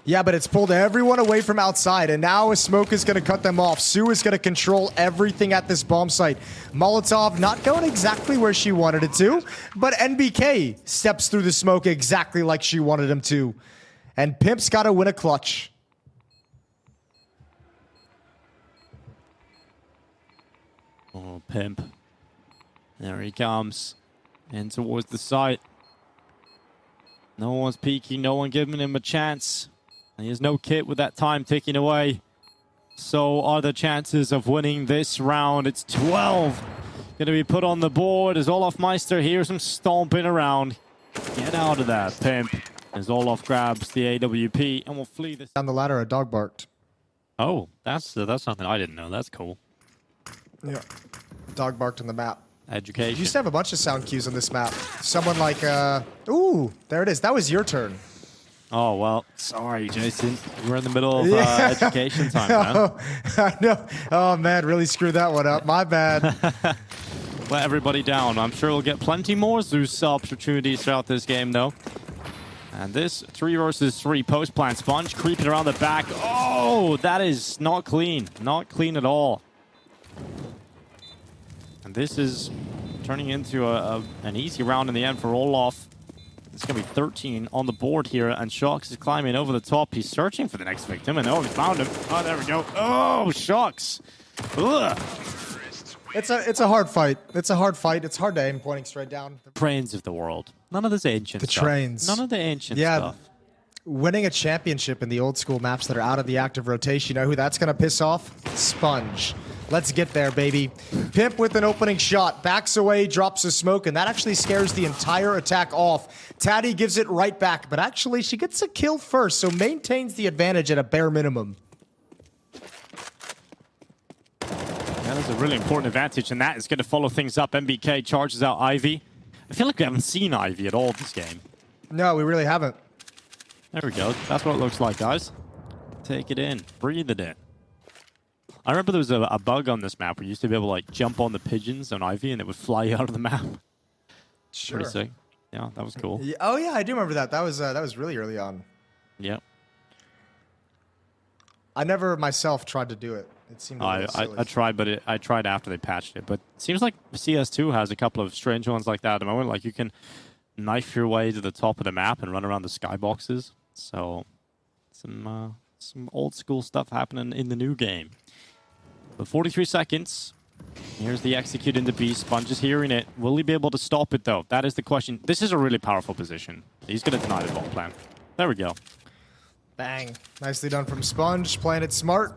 Yeah, but it's pulled everyone away from outside, and now a smoke is going to cut them off. Sue is going to control everything at this bomb site. Molotov not going exactly where she wanted it to, but NBK steps through the smoke exactly like she wanted him to. And Pimp's got to win a clutch. Oh, Pimp. There he comes. In towards the site. No one's peeking, no one giving him a chance. And he has no kit with that time ticking away. So are the chances of winning this round. It's 12. Going to be put on the board as olofmeister hears him stomping around. Get out of that, Pimp. As Olaf grabs the AWP and will flee this. Down the ladder, a dog barked. Oh, that's something I didn't know. That's cool. Yeah. Dog barked on the map. Education. You used to have a bunch of sound cues on this map. Someone like, ooh, there it is. That was your turn. Oh, well, sorry, Jason. We're in the middle of education time, man. Oh, I know. Oh, man, really screwed that one up. My bad. Let everybody down. I'm sure we'll get plenty more Zeus opportunities throughout this game, though. And this 3 versus 3 post plant Sponge creeping around the back. Oh, that is not clean. Not clean at all. And this is turning into an easy round in the end for Olaf. It's going to be 13 on the board here, and Shocks is climbing over the top. He's searching for the next victim, and oh, he found him. Oh, there we go. Oh, Shocks. Ugh. It's a hard fight. It's a hard fight. It's hard to aim pointing straight down. Trains of the world. None of this ancient stuff. The trains. None of the ancient stuff. Winning a championship in the old school maps that are out of the active rotation, you know who that's going to piss off? Sponge. Let's get there, baby. Pimp with an opening shot. Backs away, drops a smoke, and that actually scares the entire attack off. Taddy gives it right back, but actually she gets a kill first, so maintains the advantage at a bare minimum. That is a really important advantage, and that is going to follow things up. MBK charges out Ivy. I feel like we haven't seen Ivy at all this game. No, we really haven't. There we go. That's what it looks like, guys. Take it in. Breathe it in. I remember there was a bug on this map where you used to be able to like jump on the pigeons on Ivy and it would fly out of the map. Sure. Pretty sick. Yeah, that was cool. Yeah, oh yeah, I do remember that. That was really early on. Yep. I never myself tried to do it. It seemed a little silly. I tried, but I tried after they patched it. But it seems like CS2 has a couple of strange ones like that at the moment. Like you can knife your way to the top of the map and run around the skyboxes. So some old school stuff happening in the new game. But 43 seconds. Here's the execute into B. Sponge is hearing it. Will he be able to stop it, though? That is the question. This is a really powerful position. He's going to deny the ball plan. There we go. Bang. Nicely done from Sponge. Playing it smart.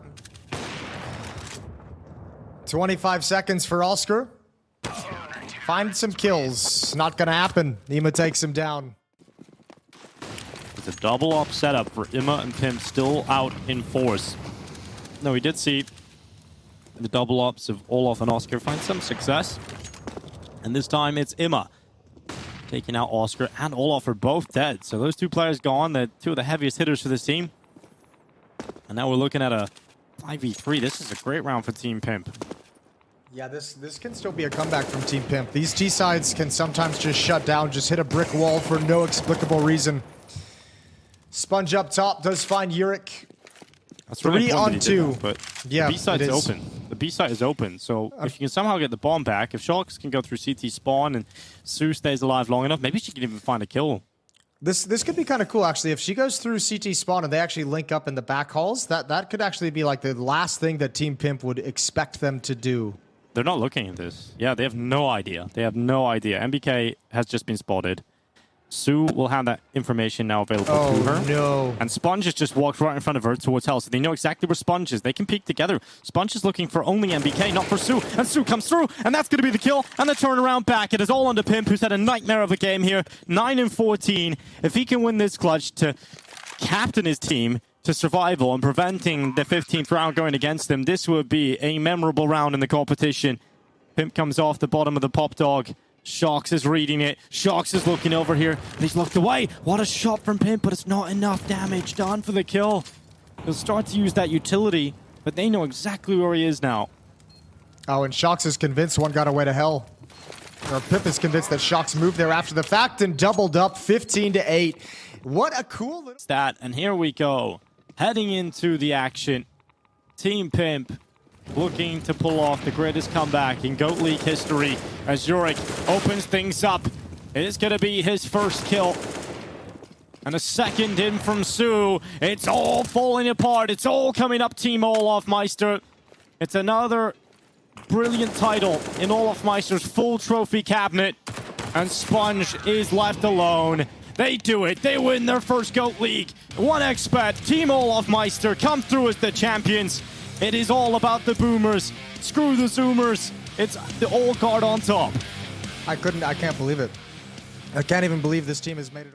25 seconds for Oscar. Find some kills. Not going to happen. Nima takes him down. It's a double up setup for Imma and Pimp still out in force. No, we did see the double ups of Olof and Oscar find some success. And this time it's Imma taking out Oscar and Olof are both dead. So those two players gone, the two of the heaviest hitters for this team. And now we're looking at a 5v3. This is a great round for Team Pimp. Yeah, this can still be a comeback from Team Pimp. These T-sides can sometimes just shut down, just hit a brick wall for no explicable reason. Sponge up top does find Yurik. That's really 3 on 2. But yeah, the B-side's open. The B-side is open. So if you can somehow get the bomb back, if Shulks can go through CT spawn and Sue stays alive long enough, maybe she can even find a kill. This could be kind of cool, actually. If she goes through CT spawn and they actually link up in the back halls, that could actually be like the last thing that Team Pimp would expect them to do. They're not looking at this. Yeah, they have no idea. They have no idea. MBK has just been spotted. Sue will have that information now available to her. Oh, no. And Sponge has just walked right in front of her towards Hell, so they know exactly where Sponge is. They can peek together. Sponge is looking for only MBK, not for Sue. And Sue comes through, and that's going to be the kill. And the turnaround back. It is all under Pimp, who's had a nightmare of a game here. 9-14. If he can win this clutch to captain his team to survival and preventing the 15th round going against him, this would be a memorable round in the competition. Pimp comes off the bottom of the pop dog. Shox is reading it. Shox is looking over here. And he's looked away. What a shot from Pimp, but it's not enough damage done for the kill. He'll start to use that utility, but they know exactly where he is now. Oh, and Shox is convinced one got away to Hell. Or Pimp is convinced that Shox moved there after the fact and doubled up 15-8. What a cool little stat. And here we go. Heading into the action. Team Pimp looking to pull off the greatest comeback in GOAT League history as Yurik opens things up. It is going to be his first kill. And a second in from Sue. It's all falling apart. It's all coming up Team olofmeister. It's another brilliant title in olofmeister's full trophy cabinet. And Sponge is left alone. They do it. They win their first GOAT League. 1xBet, Team olofmeister come through as the champions. It is all about the boomers. Screw the zoomers. It's the old guard on top. I can't believe it. I can't even believe this team has made it.